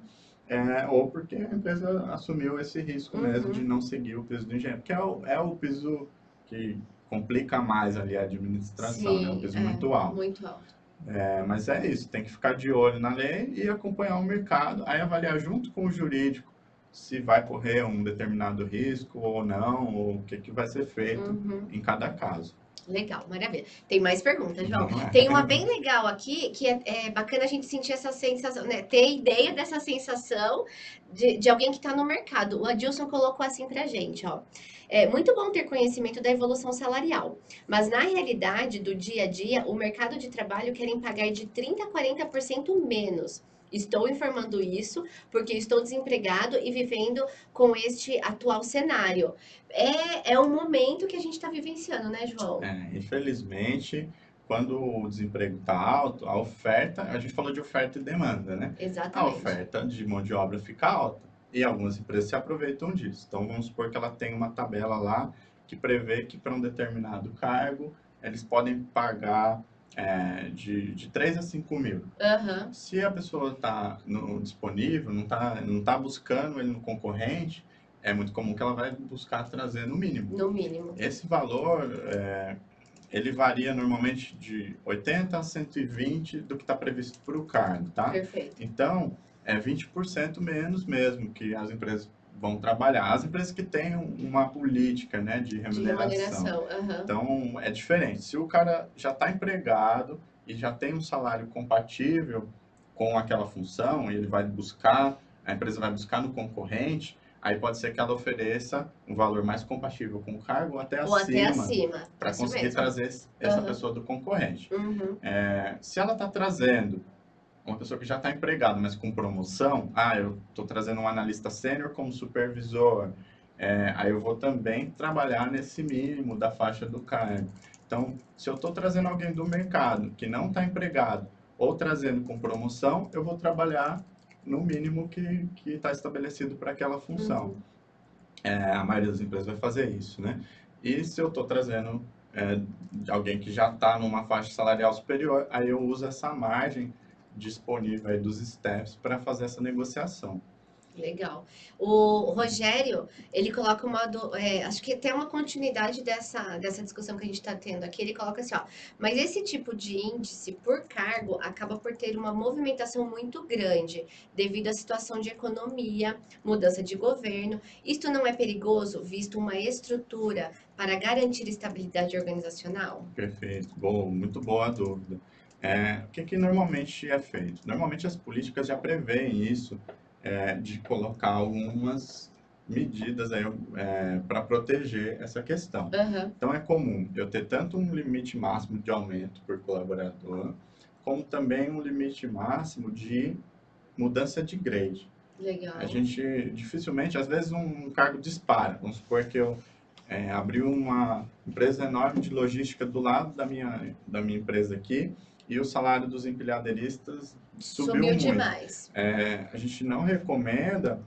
Speaker 2: ou porque a empresa assumiu esse risco mesmo de
Speaker 1: Uhum.
Speaker 2: não seguir o piso do engenheiro, que é o piso que complica mais ali a administração, né? Um
Speaker 1: Sim,
Speaker 2: piso muito alto.
Speaker 1: muito alto.
Speaker 2: Mas é isso, tem que ficar de olho na lei e acompanhar o mercado, aí avaliar junto com o jurídico se vai correr um determinado risco ou não, ou o que, que vai ser feito
Speaker 1: Uhum.
Speaker 2: em cada caso.
Speaker 1: Legal, maravilha. Tem mais perguntas, João.
Speaker 2: Vamos lá.
Speaker 1: Tem uma bem legal aqui, que é bacana a gente sentir essa sensação, né? Ter ideia dessa sensação de alguém que está no mercado. O Adilson colocou assim pra gente, ó. É muito bom ter conhecimento da evolução salarial, mas na realidade do dia a dia, o mercado de trabalho querem pagar de 30% a 40% menos. Estou informando isso porque estou desempregado e vivendo com este atual cenário. É um momento que a gente está vivenciando, né, João?
Speaker 2: Infelizmente, quando o desemprego está alto, a oferta, a gente falou de oferta e demanda, né? A
Speaker 1: Exatamente.
Speaker 2: oferta de mão de obra fica alta e algumas empresas se aproveitam disso. Então, vamos supor que ela tem uma tabela lá que prevê que para um determinado cargo eles podem pagar de 3 a 5 mil.
Speaker 1: Aham,
Speaker 2: Se a pessoa está disponível, não tá buscando ele no concorrente, é muito comum que ela vai buscar trazer no mínimo.
Speaker 1: no mínimo.
Speaker 2: Esse valor ele varia normalmente de 80 a 120 do que está previsto para o cargo, tá?
Speaker 1: Perfeito.
Speaker 2: Então, é 20% menos mesmo que as empresas vão trabalhar. As empresas que têm uma política, né, de
Speaker 1: De
Speaker 2: remuneração.
Speaker 1: remuneração. Aham.
Speaker 2: Então, é diferente. Se o cara já está empregado e já tem um salário compatível com aquela função, e ele vai buscar, a empresa vai buscar no concorrente, aí pode ser que ela ofereça um valor mais compatível com o cargo ou até
Speaker 1: Ou até
Speaker 2: acima,
Speaker 1: acima.
Speaker 2: para
Speaker 1: Isso
Speaker 2: conseguir
Speaker 1: mesmo.
Speaker 2: trazer essa
Speaker 1: Aham.
Speaker 2: pessoa do concorrente.
Speaker 1: Uhum.
Speaker 2: Se ela está trazendo uma pessoa que já está empregada, mas com promoção, eu estou trazendo um analista sênior como supervisor, aí eu vou também trabalhar nesse mínimo da faixa do cargo. Então, se eu estou trazendo alguém do mercado que não está empregado ou trazendo com promoção, eu vou trabalhar no mínimo que está estabelecido para aquela função.
Speaker 1: Uhum.
Speaker 2: A maioria das empresas vai fazer isso, né? E se eu estou trazendo alguém que já está numa faixa salarial superior, aí eu uso essa margem disponível aí dos steps para fazer essa negociação.
Speaker 1: Legal. O Rogério, ele coloca acho que tem uma continuidade dessa discussão que a gente está tendo aqui. Ele coloca assim, ó, mas esse tipo de índice por cargo acaba por ter uma movimentação muito grande devido à situação de economia, mudança de governo. Isto não é perigoso, visto uma estrutura para garantir estabilidade organizacional?
Speaker 2: Perfeito, muito boa a dúvida. O que normalmente é feito? Normalmente as políticas já prevêem isso, de colocar algumas medidas aí para proteger essa questão.
Speaker 1: Aham,
Speaker 2: Então é comum eu ter tanto um limite máximo de aumento por colaborador, como também um limite máximo de mudança de grade. A
Speaker 1: legal.
Speaker 2: gente dificilmente, às vezes um cargo dispara. Vamos supor que eu abri uma empresa enorme de logística do lado da minha empresa aqui e o salário dos empilhadeiristas subiu
Speaker 1: Subiu
Speaker 2: muito.
Speaker 1: demais.
Speaker 2: A gente não recomenda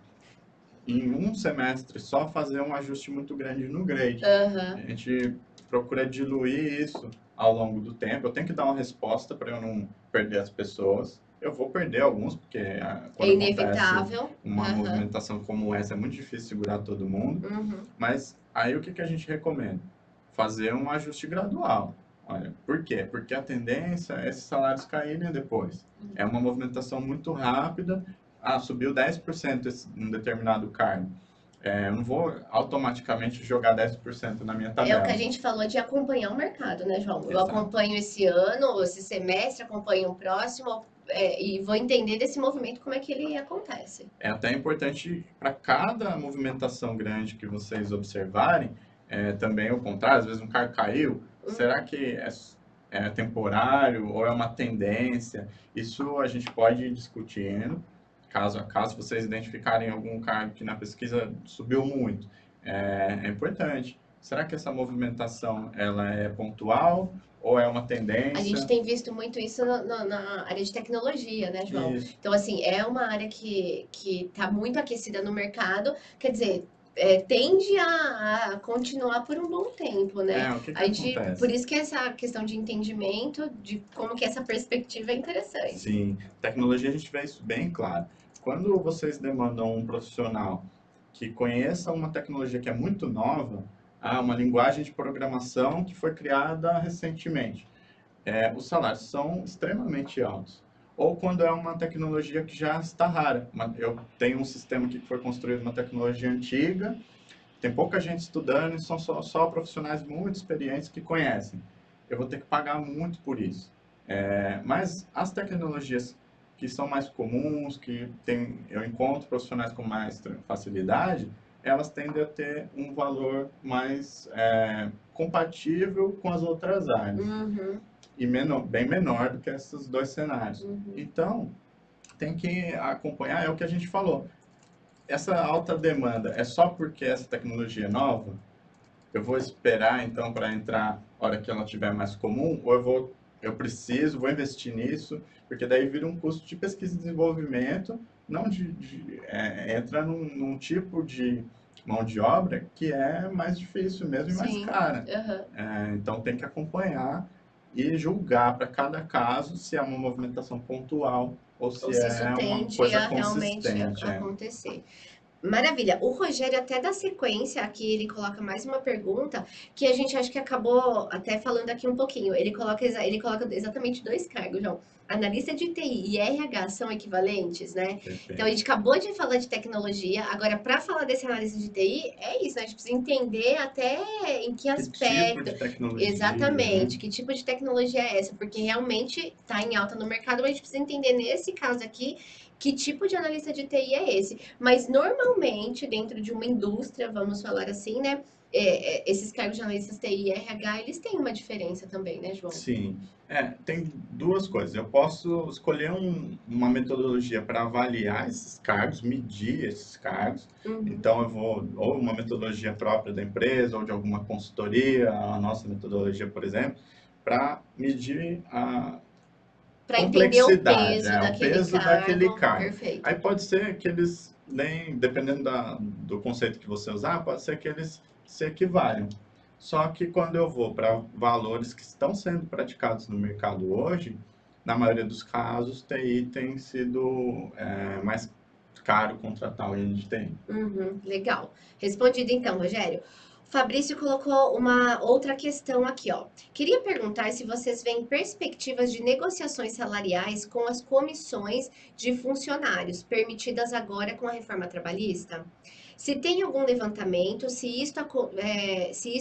Speaker 2: em um semestre só fazer um ajuste muito grande no grade. A
Speaker 1: Aham,
Speaker 2: gente procura diluir isso ao longo do tempo. Eu tenho que dar uma resposta para eu não perder as pessoas. Eu vou perder alguns, porque
Speaker 1: é
Speaker 2: quando acontece
Speaker 1: inevitável.
Speaker 2: uma
Speaker 1: Aham,
Speaker 2: movimentação como essa, é muito difícil segurar todo mundo.
Speaker 1: uhum.
Speaker 2: Mas aí o que a gente recomenda? Fazer um ajuste gradual. Olha, por quê? Porque a tendência é esses salários caírem depois. É uma movimentação muito rápida. Subiu 10% um determinado cargo. Eu não vou automaticamente jogar 10% na minha
Speaker 1: É o que a
Speaker 2: tabela.
Speaker 1: gente falou de acompanhar o mercado, né, João? Eu
Speaker 2: Exato.
Speaker 1: acompanho esse ano, esse semestre, acompanho o próximo, e vou entender desse movimento como é que ele acontece.
Speaker 2: É até importante para cada movimentação grande que vocês observarem, também o contrário, às vezes um cargo caiu, será
Speaker 1: Uhum.
Speaker 2: que é temporário ou é uma tendência? Isso a gente pode ir discutindo, caso a caso, vocês identificarem algum cargo que na pesquisa subiu muito. É importante. Será que essa movimentação ela é pontual ou é uma
Speaker 1: A gente
Speaker 2: tendência?
Speaker 1: tem visto muito isso na área de tecnologia, né, João?
Speaker 2: Isso.
Speaker 1: Então, assim, é uma área que está muito aquecida no mercado, quer dizer, tende a continuar por um bom tempo, né?
Speaker 2: O que
Speaker 1: A gente, por
Speaker 2: acontece?
Speaker 1: isso que essa questão de entendimento de como que essa perspectiva é interessante.
Speaker 2: Sim, tecnologia a gente vê isso bem claro. Quando vocês demandam um profissional que conheça uma tecnologia que é muito nova, uma linguagem de programação que foi criada recentemente, os salários são extremamente altos. Ou quando é uma tecnologia que já está rara. Eu tenho um sistema aqui que foi construído uma tecnologia antiga, tem pouca gente estudando e são só profissionais muito experientes que conhecem. Eu vou ter que pagar muito por isso. Mas as tecnologias que são mais comuns, eu encontro profissionais com mais facilidade, elas tendem a ter um valor mais compatível com as outras áreas
Speaker 1: Uhum,
Speaker 2: e bem menor do que esses dois cenários.
Speaker 1: uhum.
Speaker 2: Então, tem que acompanhar, é o que a gente falou. Essa alta demanda é só porque essa tecnologia é nova? Eu vou esperar então para entrar a hora que ela tiver mais comum, ou vou investir nisso, porque daí vira um custo de pesquisa e desenvolvimento, não entra num tipo de mão de obra que é mais difícil mesmo e mais
Speaker 1: Sim,
Speaker 2: cara.
Speaker 1: aham.
Speaker 2: Então tem que acompanhar e julgar para cada caso se é uma movimentação pontual ou
Speaker 1: Ou
Speaker 2: se
Speaker 1: se isso
Speaker 2: é uma
Speaker 1: tende
Speaker 2: coisa
Speaker 1: a realmente
Speaker 2: consistente.
Speaker 1: acontecer. Maravilha. O Rogério até dá sequência aqui, ele coloca mais uma pergunta que a gente acho que acabou até falando aqui um pouquinho. Ele coloca exatamente dois cargos, João. Analista de TI e RH são equivalentes, né? Então a
Speaker 2: Perfeito.
Speaker 1: gente acabou de falar de tecnologia. Agora, para falar desse analista de TI, é isso, né? A gente precisa entender até em que
Speaker 2: Que tipo
Speaker 1: aspecto.
Speaker 2: de tecnologia, né?
Speaker 1: Exatamente, que tipo de tecnologia é essa? Porque realmente está em alta no mercado, mas a gente precisa entender nesse caso aqui que tipo de analista de TI é esse. Mas normalmente, dentro de uma indústria, vamos falar assim, né? Esses cargos de analistas TI e RH, eles têm uma diferença também, né, João?
Speaker 2: Sim. Tem duas coisas. Eu posso escolher uma metodologia para avaliar esses cargos, medir esses cargos.
Speaker 1: Uhum.
Speaker 2: Então, eu vou, ou uma metodologia própria da empresa, ou de alguma consultoria, a nossa metodologia, por exemplo, para medir a
Speaker 1: Para entender o
Speaker 2: complexidade,
Speaker 1: peso
Speaker 2: o
Speaker 1: daquele
Speaker 2: peso daquele
Speaker 1: cargo.
Speaker 2: cargo. Aí
Speaker 1: Perfeito.
Speaker 2: pode ser que eles, nem, dependendo do conceito que você usar, pode ser que eles se equivalham. Só que quando eu vou para valores que estão sendo praticados no mercado hoje, na maioria dos casos, TI tem sido mais caro contratar alguém de TI.
Speaker 1: Uhum, legal. Respondido então, Rogério. O Fabrício colocou uma outra questão aqui, ó. Queria perguntar se vocês veem perspectivas de negociações salariais com as comissões de funcionários permitidas agora com a reforma trabalhista? Se tem algum levantamento, se isso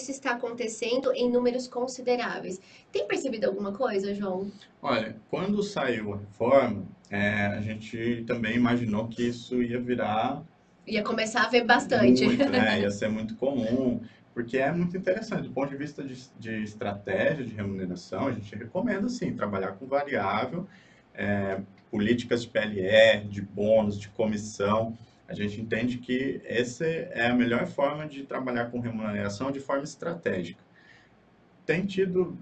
Speaker 1: está acontecendo em números consideráveis. Tem percebido alguma coisa, João?
Speaker 2: Olha, quando saiu a reforma, a gente também imaginou que isso ia virar
Speaker 1: Ia começar a ver bastante.
Speaker 2: muito, né? Ia ser muito comum, porque é muito interessante. Do ponto de vista de estratégia de remuneração, a gente recomenda, sim, trabalhar com variável, políticas de PLR, de bônus, de comissão. A gente entende que essa é a melhor forma de trabalhar com remuneração de forma estratégica. Tem tido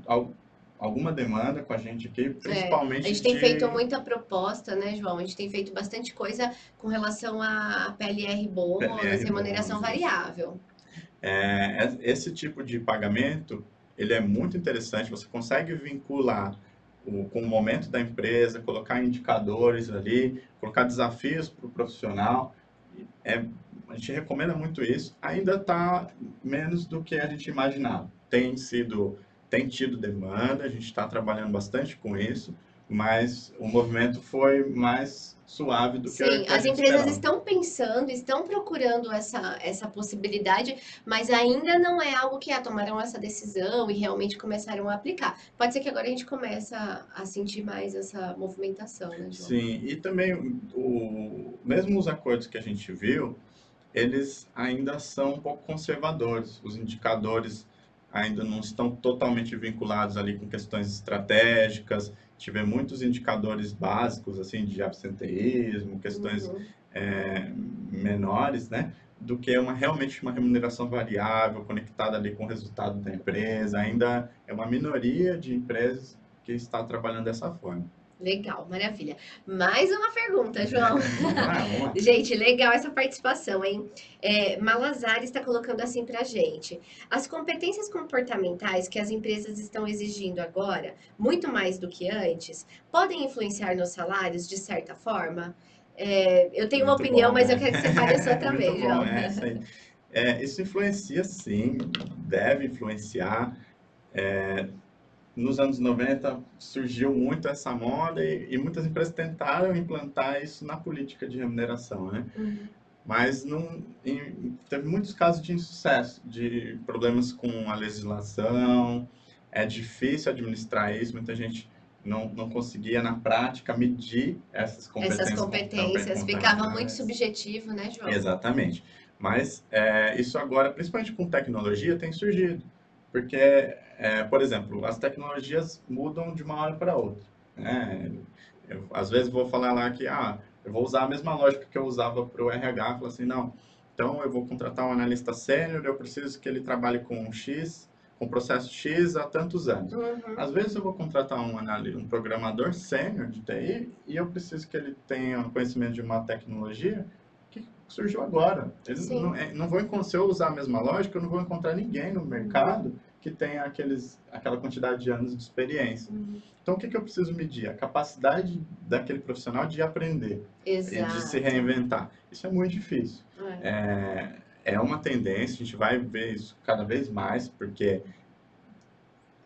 Speaker 2: alguma demanda com a gente aqui,
Speaker 1: A
Speaker 2: principalmente
Speaker 1: gente tem feito
Speaker 2: de
Speaker 1: muita proposta, né, João? A gente tem feito bastante coisa com relação a PLR bônus,
Speaker 2: PLR
Speaker 1: remuneração
Speaker 2: bônus, isso.
Speaker 1: variável.
Speaker 2: Esse tipo de pagamento, ele é muito interessante, você consegue vincular com o momento da empresa, colocar indicadores ali, colocar desafios para o profissional. É, a gente recomenda muito isso. Ainda está menos do que a gente imaginava. Tem tido demanda, a gente está trabalhando bastante com isso, mas o movimento foi mais suave do que
Speaker 1: Sim,
Speaker 2: que a
Speaker 1: as
Speaker 2: gente
Speaker 1: empresas
Speaker 2: esperava.
Speaker 1: estão pensando, estão procurando essa possibilidade, mas ainda não é algo que tomaram essa decisão e realmente começaram a aplicar. Pode ser que agora a gente comece a sentir mais essa movimentação, né, João?
Speaker 2: Sim, e também mesmo os acordos que a gente viu, eles ainda são um pouco conservadores. Os indicadores ainda não estão totalmente vinculados ali com questões estratégicas. Tiver muitos indicadores básicos, assim, de absenteísmo, questões
Speaker 1: Uhum.
Speaker 2: menores, né? Do que realmente uma remuneração variável conectada ali com o resultado da empresa. Ainda é uma minoria de empresas que está trabalhando dessa forma.
Speaker 1: Legal, maravilha. Mais uma pergunta, João.
Speaker 2: Vamos lá.
Speaker 1: Gente, legal essa participação, hein? Malazar está colocando assim pra gente. As competências comportamentais que as empresas estão exigindo agora, muito mais do que antes, podem influenciar nos salários de certa forma? Eu tenho uma
Speaker 2: Muito
Speaker 1: opinião,
Speaker 2: bom,
Speaker 1: mas eu
Speaker 2: né?
Speaker 1: quero que você fale a sua
Speaker 2: Muito
Speaker 1: também,
Speaker 2: bom,
Speaker 1: João.
Speaker 2: isso aí. Isso influencia, sim, deve influenciar. Nos anos 90 surgiu muito essa moda e muitas empresas tentaram implantar isso na política de remuneração, né?
Speaker 1: Uhum.
Speaker 2: Mas não, teve muitos casos de insucesso, de problemas com a legislação, é difícil administrar isso, muita gente não conseguia, na prática, medir essas
Speaker 1: Essas
Speaker 2: competências
Speaker 1: competências ficavam muito
Speaker 2: comportamentais.
Speaker 1: subjetivo, né, João?
Speaker 2: Exatamente. Mas isso agora, principalmente com tecnologia, tem surgido. Porque, por exemplo, as tecnologias mudam de uma hora para outra, né? Às vezes vou falar lá que eu vou usar a mesma lógica que eu usava para o RH, falar assim, não, então eu vou contratar um analista sênior, eu preciso que ele trabalhe com X, com processo X há tantos anos.
Speaker 1: Uhum.
Speaker 2: Às vezes eu vou contratar um programador sênior de TI e eu preciso que ele tenha conhecimento de uma tecnologia que surgiu agora. Ele
Speaker 1: Sim.
Speaker 2: não vou, se eu usar a mesma lógica, eu não vou encontrar ninguém no
Speaker 1: Uhum.
Speaker 2: mercado que tenha aquela quantidade de anos de experiência.
Speaker 1: Uhum.
Speaker 2: Então, o que eu preciso medir? A capacidade daquele profissional de aprender e de se
Speaker 1: Exato.
Speaker 2: reinventar. Isso é muito difícil. é uma tendência, a gente vai ver isso cada vez mais, porque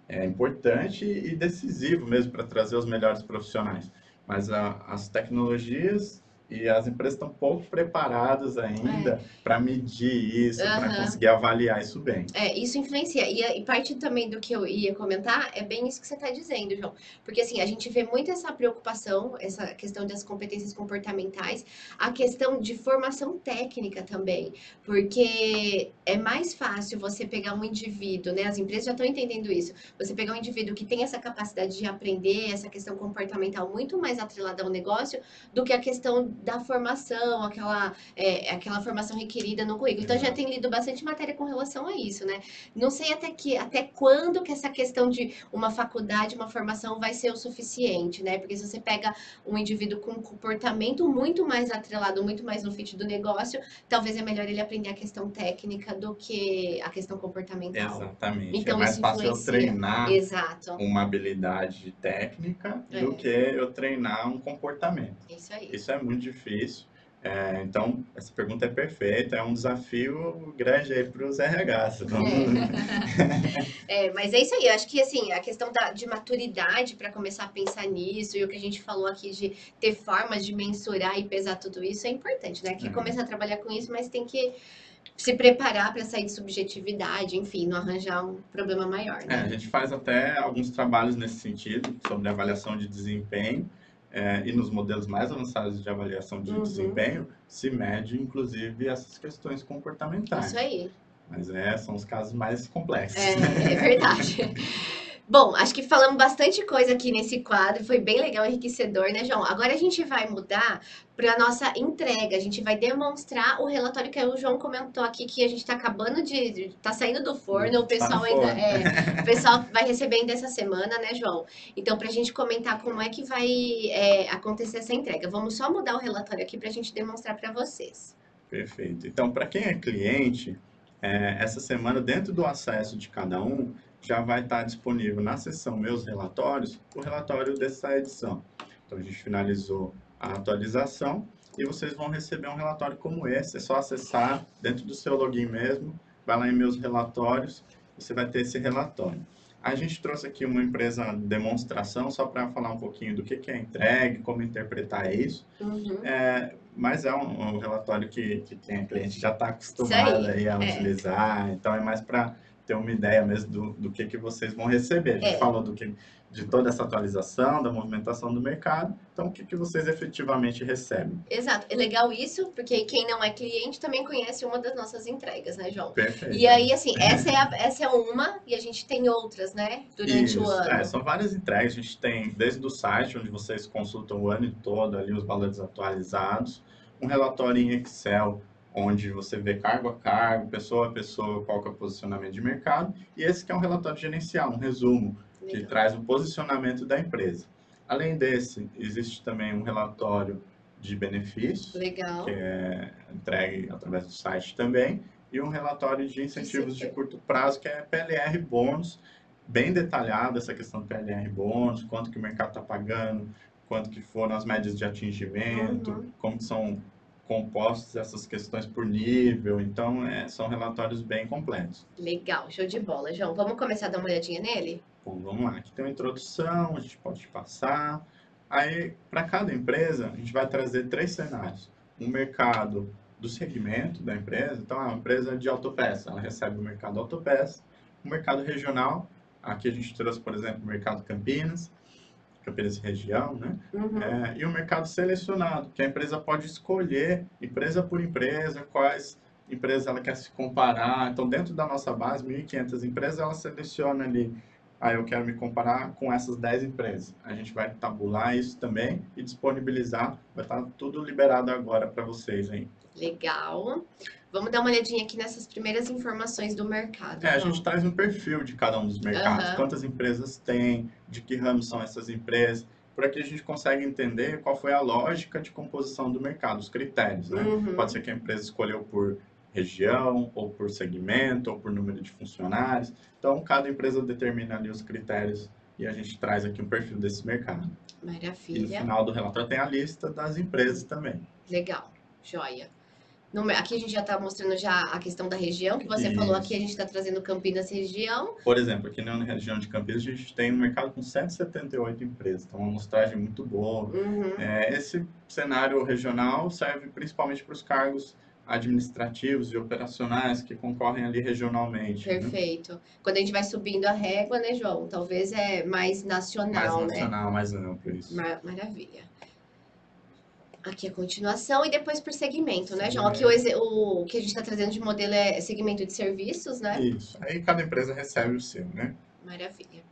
Speaker 2: é importante e decisivo mesmo para trazer os melhores profissionais. Mas as tecnologias e as empresas estão pouco preparadas
Speaker 1: É.
Speaker 2: ainda para medir isso, para
Speaker 1: Aham.
Speaker 2: conseguir avaliar isso bem.
Speaker 1: Isso influencia. E parte também do que eu ia comentar é bem isso que você está dizendo, João. Porque assim, a gente vê muito essa preocupação, essa questão das competências comportamentais, a questão de formação técnica também. Porque é mais fácil você pegar um indivíduo, né? As empresas já estão entendendo isso. Você pegar um indivíduo que tem essa capacidade de aprender, essa questão comportamental muito mais atrelada ao negócio, do que a questão da formação, aquela formação requerida no currículo. Então, já
Speaker 2: Exato.
Speaker 1: tem lido bastante matéria com relação a isso, né? Não sei até quando que essa questão de uma faculdade, uma formação vai ser o suficiente, né? Porque se você pega um indivíduo com um comportamento muito mais atrelado, muito mais no fit do negócio, talvez é melhor ele aprender a questão técnica do que a questão comportamental.
Speaker 2: Exatamente. É
Speaker 1: Então,
Speaker 2: mais
Speaker 1: isso
Speaker 2: fácil eu
Speaker 1: influencia.
Speaker 2: treinar
Speaker 1: Exato.
Speaker 2: uma habilidade técnica do
Speaker 1: É,
Speaker 2: que eu treinar um comportamento.
Speaker 1: isso aí.
Speaker 2: Isso é muito difícil. Então, essa pergunta é perfeita, é um desafio grande aí para os RHs.
Speaker 1: Mas é isso aí. Eu acho que assim, a questão de maturidade para começar a pensar nisso e o que a gente falou aqui de ter formas de mensurar e pesar tudo isso é importante, né? Quer começar a trabalhar com isso, mas tem que se preparar para sair de subjetividade, enfim, não arranjar um problema maior,
Speaker 2: A
Speaker 1: né?
Speaker 2: gente faz até alguns trabalhos nesse sentido, sobre avaliação de desempenho, e nos modelos mais avançados de avaliação de
Speaker 1: Uhum,
Speaker 2: desempenho, se mede, inclusive, essas questões
Speaker 1: isso
Speaker 2: comportamentais.
Speaker 1: aí.
Speaker 2: Mas são os casos mais complexos.
Speaker 1: É verdade. Bom, acho que falamos bastante coisa aqui nesse quadro, foi bem legal, enriquecedor, né, João? Agora a gente vai mudar para a nossa entrega, a gente vai demonstrar o relatório que o João comentou aqui, que a gente está acabando tá saindo do forno, o
Speaker 2: Tá no
Speaker 1: pessoal ainda,
Speaker 2: forno.
Speaker 1: o pessoal vai receber ainda essa semana, né, João? Então, para a gente comentar como é que vai acontecer essa entrega, vamos só mudar o relatório aqui para a gente demonstrar para vocês.
Speaker 2: Perfeito. Então, para quem é cliente, essa semana, dentro do acesso de cada um, já vai estar disponível na seção Meus Relatórios, o relatório dessa edição. Então, a gente finalizou a atualização e vocês vão receber um relatório como esse. É só acessar dentro do seu login mesmo, vai lá em Meus Relatórios, você vai ter esse relatório. A gente trouxe aqui uma empresa demonstração só para falar um pouquinho do que é entregue, como interpretar isso.
Speaker 1: Uhum.
Speaker 2: Mas é um relatório que quem é cliente já está
Speaker 1: Isso
Speaker 2: acostumado
Speaker 1: aí.
Speaker 2: aí a utilizar, então é mais para ter uma ideia mesmo do que vocês vão receber. A gente
Speaker 1: É.
Speaker 2: falou de toda essa atualização, da movimentação do mercado, então o que vocês efetivamente recebem.
Speaker 1: Exato, é legal isso, porque quem não é cliente também conhece uma das nossas entregas, né, João? E
Speaker 2: Perfeito.
Speaker 1: aí, assim, essa é uma, e a gente tem outras, né, durante o
Speaker 2: Isso,
Speaker 1: ano.
Speaker 2: são várias entregas. A gente tem desde o site, onde vocês consultam o ano todo ali os valores atualizados, um relatório em Excel, onde você vê cargo a cargo, pessoa a pessoa, qual que é o posicionamento de mercado, e esse que é um relatório gerencial, um resumo, que
Speaker 1: Legal.
Speaker 2: traz o posicionamento da empresa. Além desse, existe também um relatório de benefícios, que
Speaker 1: Legal.
Speaker 2: é entregue através do site também, e um relatório de incentivos de
Speaker 1: Super.
Speaker 2: curto prazo, que é PLR bônus, bem detalhado essa questão do PLR bônus, quanto que o mercado está pagando, quanto que foram as médias de atingimento,
Speaker 1: Uhum.
Speaker 2: como que são compostas essas questões por nível. Então, são relatórios bem completos.
Speaker 1: Legal, show de bola, João. Vamos começar a dar uma olhadinha nele?
Speaker 2: Bom, vamos lá. Aqui tem uma introdução, a gente pode passar. Aí, para cada empresa, a gente vai trazer 3 cenários. Um mercado do segmento da empresa. Então, é uma empresa de autopeça, ela recebe o mercado autopeça. Um mercado regional, aqui a gente trouxe, por exemplo, o mercado Campinas, Campinas região, né?
Speaker 1: Uhum.
Speaker 2: E o mercado selecionado, que a empresa pode escolher, empresa por empresa, quais empresas ela quer se comparar. Então, dentro da nossa base, 1.500 empresas, ela seleciona ali, eu quero me comparar com essas 10 empresas. A gente vai tabular isso também e disponibilizar, vai estar tudo liberado agora para vocês aí.
Speaker 1: Legal. Vamos dar uma olhadinha aqui nessas primeiras informações do mercado,
Speaker 2: A gente
Speaker 1: João.
Speaker 2: traz um perfil de cada um dos mercados,
Speaker 1: Aham.
Speaker 2: quantas empresas tem, de que ramo são essas empresas, por aqui a gente consegue entender qual foi a lógica de composição do mercado, os critérios, né? Pode
Speaker 1: Uhum.
Speaker 2: ser que a empresa escolheu por região, ou por segmento, ou por número de funcionários. Então, cada empresa determina ali os critérios e a gente traz aqui um perfil desse mercado. E no
Speaker 1: Maravilha.
Speaker 2: final do relatório tem a lista das empresas também.
Speaker 1: Legal. Joia. Aqui a gente já está mostrando já a questão da região, que você falou aqui, a
Speaker 2: Isso.
Speaker 1: gente está trazendo Campinas região.
Speaker 2: Por exemplo, aqui na região de Campinas, a gente tem um mercado com 178 empresas, então uma amostragem muito boa.
Speaker 1: Uhum,
Speaker 2: Esse cenário regional serve principalmente para os cargos administrativos e operacionais que concorrem ali regionalmente, né?
Speaker 1: perfeito. Quando a gente vai subindo a régua, né, João? Talvez é mais
Speaker 2: Mais
Speaker 1: nacional, né?
Speaker 2: nacional, mais amplo, isso.
Speaker 1: Maravilha. Aqui a continuação e depois por segmento, né, João? Aqui
Speaker 2: Segmento.
Speaker 1: o que a gente está trazendo de modelo é segmento de serviços, né?
Speaker 2: Isso. Aí cada empresa recebe o seu, né?
Speaker 1: Maravilha.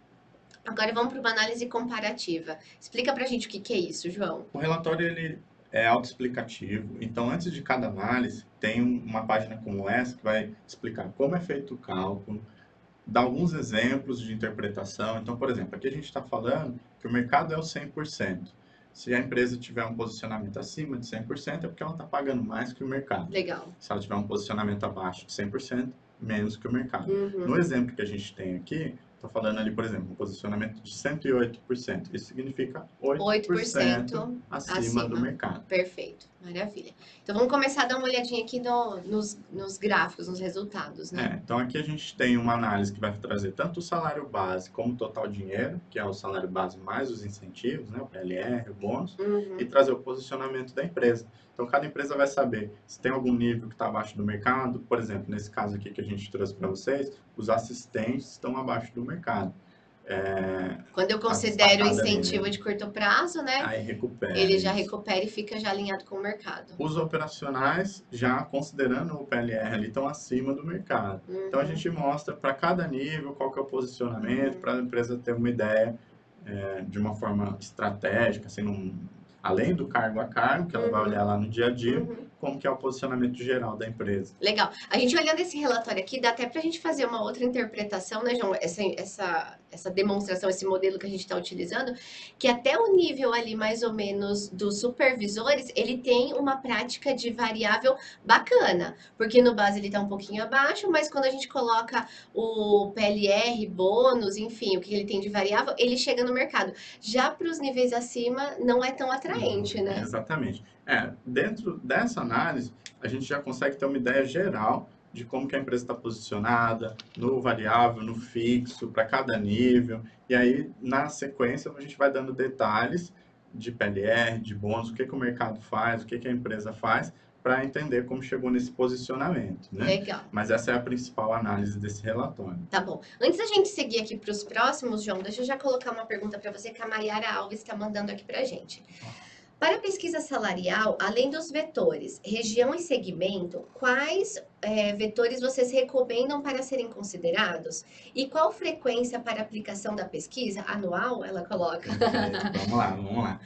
Speaker 1: Agora vamos para uma análise comparativa. Explica pra gente o que que é isso, João.
Speaker 2: O relatório ele é autoexplicativo, então antes de cada análise tem uma página como essa que vai explicar como é feito o cálculo, dar alguns exemplos de interpretação. Então, por exemplo, aqui a gente está falando que o mercado é o 100%. Se a empresa tiver um posicionamento acima de 100%, é porque ela está pagando mais que o mercado.
Speaker 1: Legal.
Speaker 2: Se ela tiver um posicionamento abaixo de 100%, menos que o mercado.
Speaker 1: Uhum.
Speaker 2: No exemplo que a gente tem aqui, está falando ali, por exemplo, um posicionamento de 108%. Isso significa 8% acima do mercado.
Speaker 1: Perfeito, maravilha. Então vamos começar a dar uma olhadinha aqui nos gráficos, nos resultados, né?
Speaker 2: Então aqui a gente tem uma análise que vai trazer tanto o salário base como o total dinheiro, que é o salário base mais os incentivos, né, o PLR, o bônus,
Speaker 1: Uhum.
Speaker 2: e trazer o posicionamento da empresa. Então cada empresa vai saber se tem algum nível que está abaixo do mercado. Por exemplo, nesse caso aqui que a gente trouxe para vocês, os assistentes estão abaixo do mercado.
Speaker 1: Quando eu
Speaker 2: Tá
Speaker 1: considero o
Speaker 2: destacado ali,
Speaker 1: incentivo
Speaker 2: né?
Speaker 1: de curto prazo, né?
Speaker 2: Aí recupera
Speaker 1: Ele já
Speaker 2: isso.
Speaker 1: recupera e fica já alinhado com o mercado.
Speaker 2: Os operacionais, já considerando o PLR ali, estão acima do mercado. Então a
Speaker 1: Uhum.
Speaker 2: gente mostra para cada nível qual que é o posicionamento, para a empresa ter uma ideia de uma forma estratégica, assim, além do cargo a cargo, que ela vai olhar lá no dia a dia,
Speaker 1: Uhum.
Speaker 2: como que é o posicionamento geral da empresa.
Speaker 1: Legal. A gente olhando esse relatório aqui, dá até para a gente fazer uma outra interpretação, né, João? Essa demonstração, esse modelo que a gente está utilizando, que até o nível ali, mais ou menos, dos supervisores, ele tem uma prática de variável bacana. Porque no base ele está um pouquinho abaixo, mas quando a gente coloca o PLR, bônus, enfim, o que ele tem de variável, ele chega no mercado. Já para os níveis acima, não é tão atraente,
Speaker 2: Não,
Speaker 1: né?
Speaker 2: exatamente. Dentro dessa análise, a gente já consegue ter uma ideia geral de como que a empresa está posicionada, no variável, no fixo, para cada nível. E aí, na sequência, a gente vai dando detalhes de PLR, de bônus, o que que o mercado faz, o que que a empresa faz, para entender como chegou nesse posicionamento, né?
Speaker 1: Legal.
Speaker 2: Mas essa é a principal análise desse relatório.
Speaker 1: Tá bom. Antes da gente seguir aqui para os próximos, João, deixa eu já colocar uma pergunta para você que a Maiara Alves está mandando aqui para a gente. Para a pesquisa salarial, além dos vetores, região e segmento, quais vetores vocês recomendam para serem considerados? E qual frequência para aplicação da pesquisa? Anual, ela coloca.
Speaker 2: Perfeito. Vamos lá.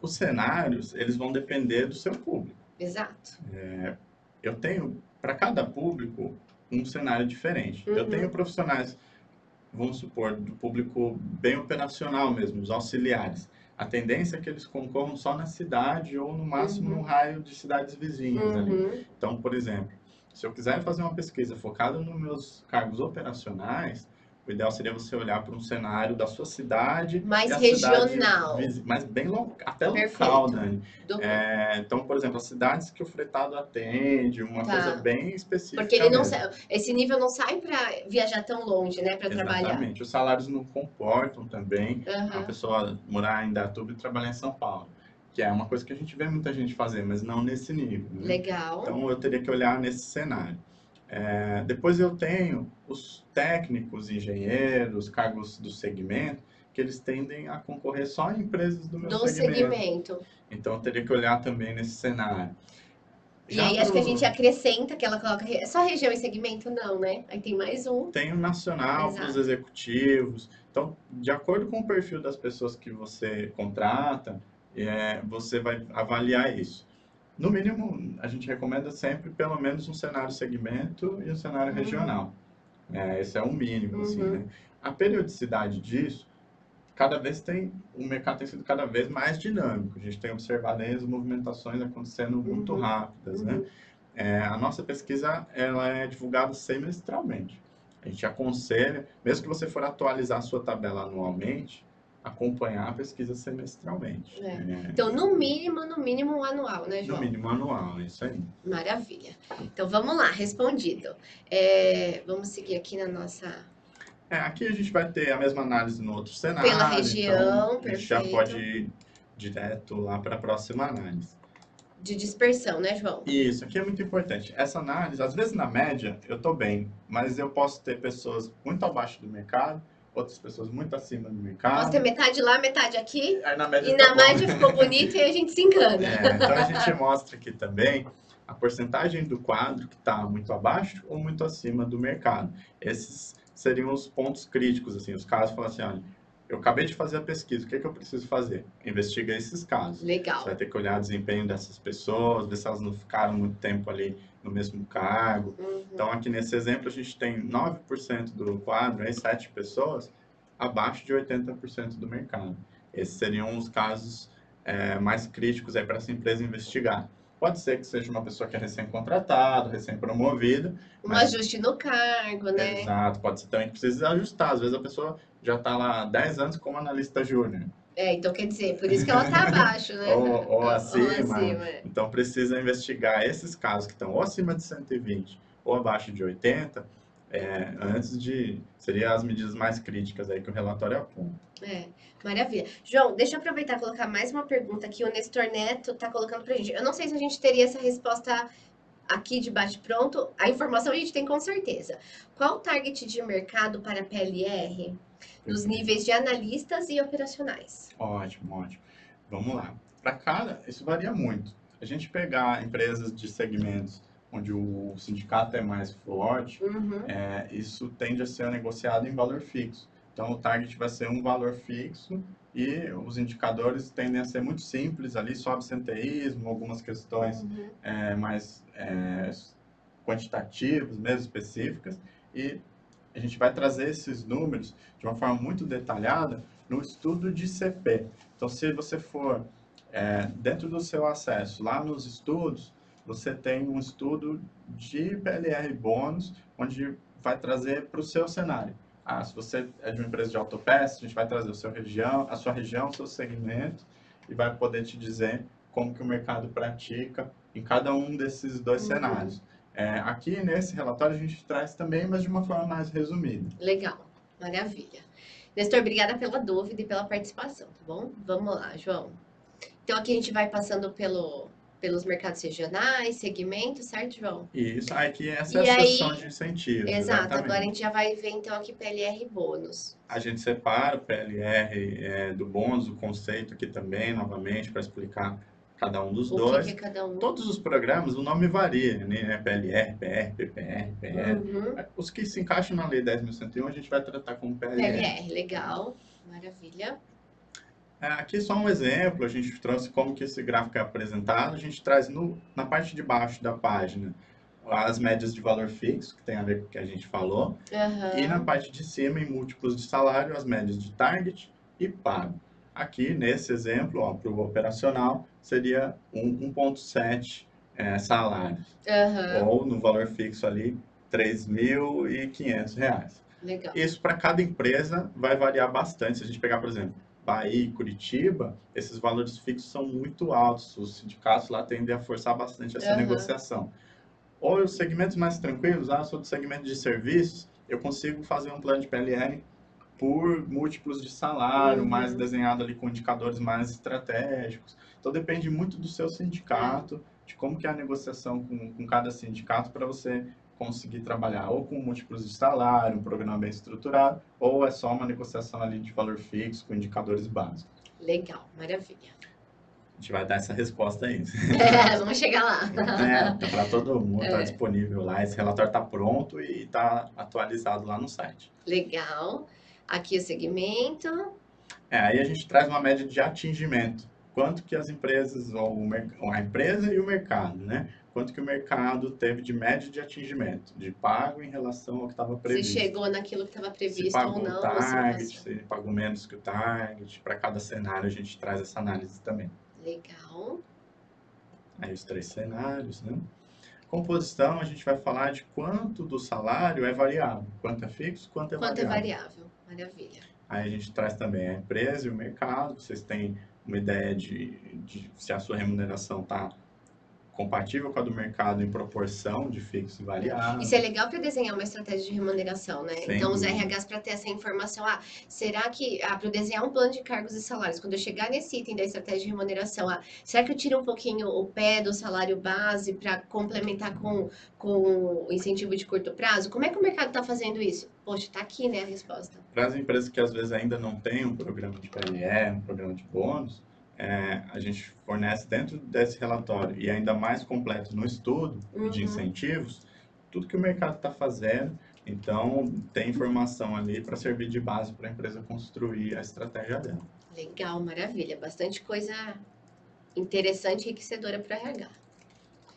Speaker 2: Os cenários, eles vão depender do seu público.
Speaker 1: Exato.
Speaker 2: Eu tenho, para cada público, um cenário diferente. Eu tenho profissionais, vamos supor, do público bem operacional mesmo, os auxiliares. A tendência é que eles concorram só na cidade ou, no máximo, no raio de cidades vizinhas ali. Então, por exemplo, se eu quiser fazer uma pesquisa focada nos meus cargos operacionais, o ideal seria você olhar para um cenário da sua cidade
Speaker 1: Mais
Speaker 2: e a
Speaker 1: regional.
Speaker 2: cidade mas bem até
Speaker 1: Perfeito.
Speaker 2: local, Dani.
Speaker 1: Do-
Speaker 2: Então, por exemplo, as cidades que o fretado atende, uma
Speaker 1: Tá.
Speaker 2: coisa bem específica
Speaker 1: Porque ele não
Speaker 2: mesmo.
Speaker 1: esse nível não sai para viajar tão longe, né, para trabalhar.
Speaker 2: Exatamente. Os salários não comportam também uma
Speaker 1: Aham.
Speaker 2: pessoa morar em Indaiatuba e trabalhar em São Paulo, que é uma coisa que a gente vê muita gente fazer, mas não nesse nível, né?
Speaker 1: Legal.
Speaker 2: Então, eu teria que olhar nesse cenário. Depois eu tenho os técnicos, engenheiros, cargos do segmento, que eles tendem a concorrer só em empresas do meu
Speaker 1: Do segmento.
Speaker 2: Então, eu teria que olhar também nesse cenário.
Speaker 1: E aí acho que a gente acrescenta que ela coloca só região e segmento, não, né? Aí tem mais um.
Speaker 2: Tem o nacional para os
Speaker 1: Exato.
Speaker 2: executivos. Então, de acordo com o perfil das pessoas que você contrata, você vai avaliar isso. No mínimo, a gente recomenda sempre pelo menos um cenário segmento e um cenário regional. Esse é o mínimo, assim, né? A periodicidade disso, o mercado tem sido cada vez mais dinâmico. A gente tem observado aí as movimentações acontecendo muito rápidas, né? A nossa pesquisa, ela é divulgada semestralmente. A gente aconselha, mesmo que você for atualizar a sua tabela anualmente, acompanhar a pesquisa semestralmente.
Speaker 1: É.
Speaker 2: É,
Speaker 1: Então, no mínimo, um anual, né,
Speaker 2: no
Speaker 1: João?
Speaker 2: mínimo anual, isso aí.
Speaker 1: Maravilha. Então, vamos lá, respondido. Vamos seguir aqui na nossa...
Speaker 2: Aqui a gente vai ter a mesma análise no outro
Speaker 1: Pela
Speaker 2: cenário, então
Speaker 1: região,
Speaker 2: a gente já pode
Speaker 1: perfeito.
Speaker 2: ir direto lá para a próxima análise.
Speaker 1: De dispersão, né, João?
Speaker 2: Isso, aqui é muito importante. Essa análise, às vezes na média eu estou bem, mas eu posso ter pessoas muito abaixo do mercado, outras pessoas muito acima do
Speaker 1: Posso ter
Speaker 2: mercado.
Speaker 1: metade lá, metade aqui,
Speaker 2: Aí na média
Speaker 1: e
Speaker 2: tá
Speaker 1: na
Speaker 2: bom.
Speaker 1: média ficou bonito e a gente se engana.
Speaker 2: Então a gente mostra aqui também a porcentagem do quadro que está muito abaixo ou muito acima do mercado. Esses seriam os pontos críticos, assim, os casos falam assim, olha, eu acabei de fazer a pesquisa, o que é que eu preciso fazer? Investiga esses casos. Você
Speaker 1: Legal.
Speaker 2: vai ter que olhar o desempenho dessas pessoas, ver se elas não ficaram muito tempo ali no mesmo cargo. Então aqui nesse exemplo a gente tem 9% do quadro, aí 7 pessoas, abaixo de 80% do mercado. Esses seriam os casos mais críticos aí para essa empresa investigar. Pode ser que seja uma pessoa que é recém-contratada, recém-promovida.
Speaker 1: Um ajuste no cargo, né?
Speaker 2: Exato, pode ser também que precisa ajustar. Às vezes a pessoa já está lá há 10 anos como analista júnior.
Speaker 1: Então quer dizer, por isso que ela tá abaixo, né?
Speaker 2: ou acima.
Speaker 1: acima.
Speaker 2: Então precisa investigar esses casos que estão ou acima de 120 ou abaixo de 80, antes de... Seria as medidas mais críticas aí que o relatório aponta.
Speaker 1: Maravilha. João, deixa eu aproveitar e colocar mais uma pergunta aqui. O Nestor Neto tá colocando pra gente. Eu não sei se a gente teria essa resposta aqui de bate-pronto. A informação a gente tem com certeza. Qual o target de mercado para PLR nos níveis de analistas e operacionais?
Speaker 2: Ótimo, ótimo. Vamos lá. Para cada, isso varia muito. A gente pegar empresas de segmentos onde o sindicato é mais forte, isso tende a ser negociado em valor fixo. Então, o target vai ser um valor fixo e os indicadores tendem a ser muito simples ali, só absenteísmo, algumas questões mais quantitativas, mesmo específicas, e a gente vai trazer esses números de uma forma muito detalhada no estudo de CP. Então, se você for dentro do seu acesso, lá nos estudos, você tem um estudo de PLR bônus, onde vai trazer para o seu cenário. Se você é de uma empresa de autopeças, a gente vai trazer a sua região, o seu segmento, e vai poder te dizer como que o mercado pratica em cada um desses dois cenários. Aqui nesse relatório a gente traz também, mas de uma forma mais resumida.
Speaker 1: Legal, maravilha. Nestor, obrigada pela dúvida e pela participação, tá bom? Vamos lá, João. Então aqui a gente vai passando pelos mercados regionais, segmentos, certo, João?
Speaker 2: Isso, aqui essa é a seção de incentivos.
Speaker 1: Exato,
Speaker 2: exatamente.
Speaker 1: Agora a gente já vai ver então aqui PLR bônus.
Speaker 2: A gente separa o PLR do bônus, o conceito aqui também, novamente, para explicar cada um dos dois.
Speaker 1: O que é cada um?
Speaker 2: Todos os programas, o nome varia, né? PLR, PR, PPR, PL. Os que se encaixam na Lei 10.101, a gente vai tratar como PLR.
Speaker 1: PLR, legal, maravilha.
Speaker 2: Aqui só um exemplo, a gente trouxe como que esse gráfico é apresentado. A gente traz na parte de baixo da página as médias de valor fixo, que tem a ver com o que a gente falou. E na parte de cima, em múltiplos de salário, as médias de target e pago. Aqui, nesse exemplo, para o operacional, seria 1,7 salários. Ou no valor fixo ali, R$ 3.500.
Speaker 1: Legal.
Speaker 2: Isso para cada empresa vai variar bastante. Se a gente pegar, por exemplo, Bahia e Curitiba, esses valores fixos são muito altos. Os sindicatos lá tendem a forçar bastante essa negociação. Ou os segmentos mais tranquilos, sou do segmento de serviços, eu consigo fazer um plano de PLR por múltiplos de salário, mais desenhado ali com indicadores mais estratégicos. Então depende muito do seu sindicato, de como que é a negociação com cada sindicato para você conseguir trabalhar ou com múltiplos de salário, um programa bem estruturado, ou é só uma negociação ali de valor fixo com indicadores básicos.
Speaker 1: Legal, maravilha.
Speaker 2: A gente vai dar essa resposta aí.
Speaker 1: Vamos chegar lá.
Speaker 2: Tá para todo mundo, está disponível lá. Esse relatório está pronto e está atualizado lá no site.
Speaker 1: Legal. Aqui o segmento.
Speaker 2: Aí a gente traz uma média de atingimento. Quanto que as empresas, ou a empresa e o mercado, né? Quanto que o mercado teve de média de atingimento, de pago em relação ao que estava previsto.
Speaker 1: Se chegou naquilo que estava previsto
Speaker 2: se pagou
Speaker 1: ou não.
Speaker 2: O target, se pagou menos que o target. Para cada cenário a gente traz essa análise também.
Speaker 1: Legal.
Speaker 2: Aí os 3 cenários, né? Composição, a gente vai falar de quanto do salário é variável. Quanto é fixo, quanto é variável.
Speaker 1: Maravilha.
Speaker 2: Aí a gente traz também a empresa e o mercado, vocês têm uma ideia de se a sua remuneração está compatível com a do mercado em proporção de fixo e
Speaker 1: Isso é
Speaker 2: variável,
Speaker 1: legal para desenhar uma estratégia de remuneração, né?
Speaker 2: sem
Speaker 1: Então, os
Speaker 2: dúvida.
Speaker 1: RHs para ter essa informação, será que, para desenhar um plano de cargos e salários, quando eu chegar nesse item da estratégia de remuneração, será que eu tiro um pouquinho o pé do salário base para complementar com o incentivo de curto prazo? Como é que o mercado está fazendo isso? Poxa, tá aqui, né, a resposta.
Speaker 2: Para as empresas que às vezes ainda não têm um programa de PLE, um programa de bônus, a gente fornece dentro desse relatório e ainda mais completo no estudo de
Speaker 1: Uhum.
Speaker 2: incentivos, tudo que o mercado está fazendo. Então, tem informação ali para servir de base para a empresa construir a estratégia dela.
Speaker 1: Legal, maravilha. Bastante coisa interessante e enriquecedora para o RH.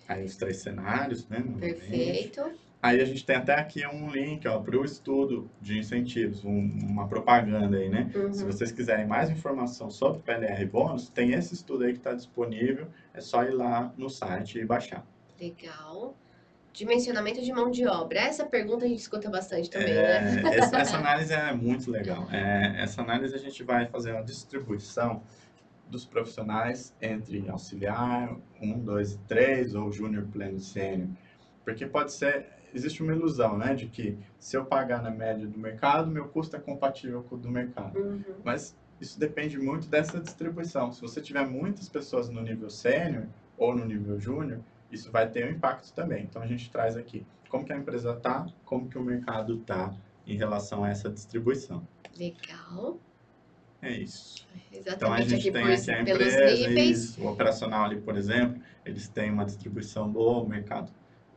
Speaker 2: Aí os 3 cenários, né, novamente.
Speaker 1: Perfeito.
Speaker 2: Aí a gente tem até aqui um link, ó, para o estudo de incentivos, uma propaganda aí, né? Se
Speaker 1: Uhum.
Speaker 2: vocês quiserem mais informação sobre PLR bônus, tem esse estudo aí que está disponível, é só ir lá no site e baixar.
Speaker 1: Legal. Dimensionamento de mão de obra. Essa pergunta a gente escuta bastante também, né?
Speaker 2: Essa análise é muito legal. Essa análise a gente vai fazer uma distribuição dos profissionais entre auxiliar, 1, 2 e 3, ou júnior, pleno, sênior. Porque pode ser, existe uma ilusão, né, de que se eu pagar na média do mercado, meu custo é compatível com o do mercado.
Speaker 1: Uhum.
Speaker 2: Mas isso depende muito dessa distribuição. Se você tiver muitas pessoas no nível sênior ou no nível júnior, isso vai ter um impacto também. Então a gente traz aqui como que a empresa está, como que o mercado está em relação a essa distribuição.
Speaker 1: Legal.
Speaker 2: É isso. Então a
Speaker 1: Exatamente
Speaker 2: gente
Speaker 1: aqui
Speaker 2: tem aqui a
Speaker 1: pelos
Speaker 2: empresa,
Speaker 1: níveis.
Speaker 2: isso, o operacional ali, por exemplo, eles têm uma distribuição boa, o mercado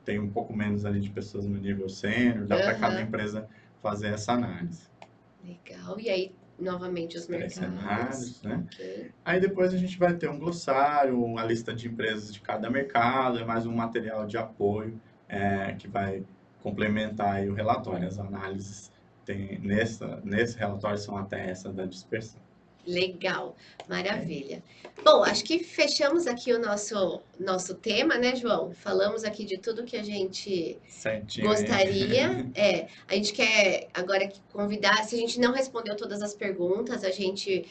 Speaker 2: tem um pouco menos ali de pessoas no nível sênior, dá para cada
Speaker 1: Aham.
Speaker 2: empresa fazer essa análise.
Speaker 1: Legal. E aí, novamente, os
Speaker 2: Os 3
Speaker 1: mercados.
Speaker 2: cenários, né?
Speaker 1: Ok.
Speaker 2: Aí depois a gente vai ter um glossário, uma lista de empresas de cada mercado, é mais um material de apoio que vai complementar aí o relatório. As análises nesse relatório são até essa da dispersão.
Speaker 1: Legal.
Speaker 2: É
Speaker 1: Maravilha. Bom, acho que fechamos aqui o nosso tema, né, João? Falamos aqui de tudo que a gente
Speaker 2: certinho aí.
Speaker 1: gostaria. A gente quer agora convidar. Se a gente não respondeu todas as perguntas, a gente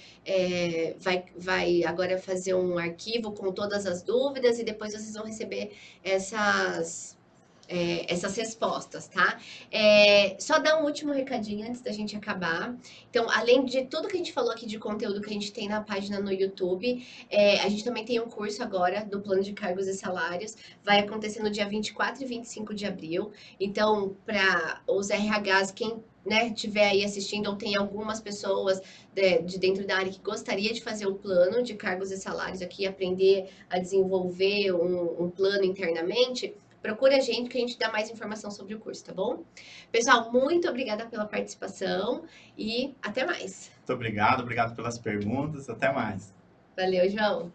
Speaker 1: vai agora fazer um arquivo com todas as dúvidas e depois vocês vão receber essas respostas, tá? Só dar um último recadinho antes da gente acabar. Então, além de tudo que a gente falou aqui de conteúdo que a gente tem na página no YouTube, a gente também tem um curso agora do plano de cargos e salários. Vai acontecer no dia 24 e 25 de abril. Então, para os RHs, quem tiver aí assistindo ou tem algumas pessoas de dentro da área que gostaria de fazer o plano de cargos e salários aqui, aprender a desenvolver um plano internamente, procura a gente que a gente dá mais informação sobre o curso, tá bom? Pessoal, muito obrigada pela participação e até mais.
Speaker 2: Muito obrigado pelas perguntas, até mais.
Speaker 1: Valeu, João.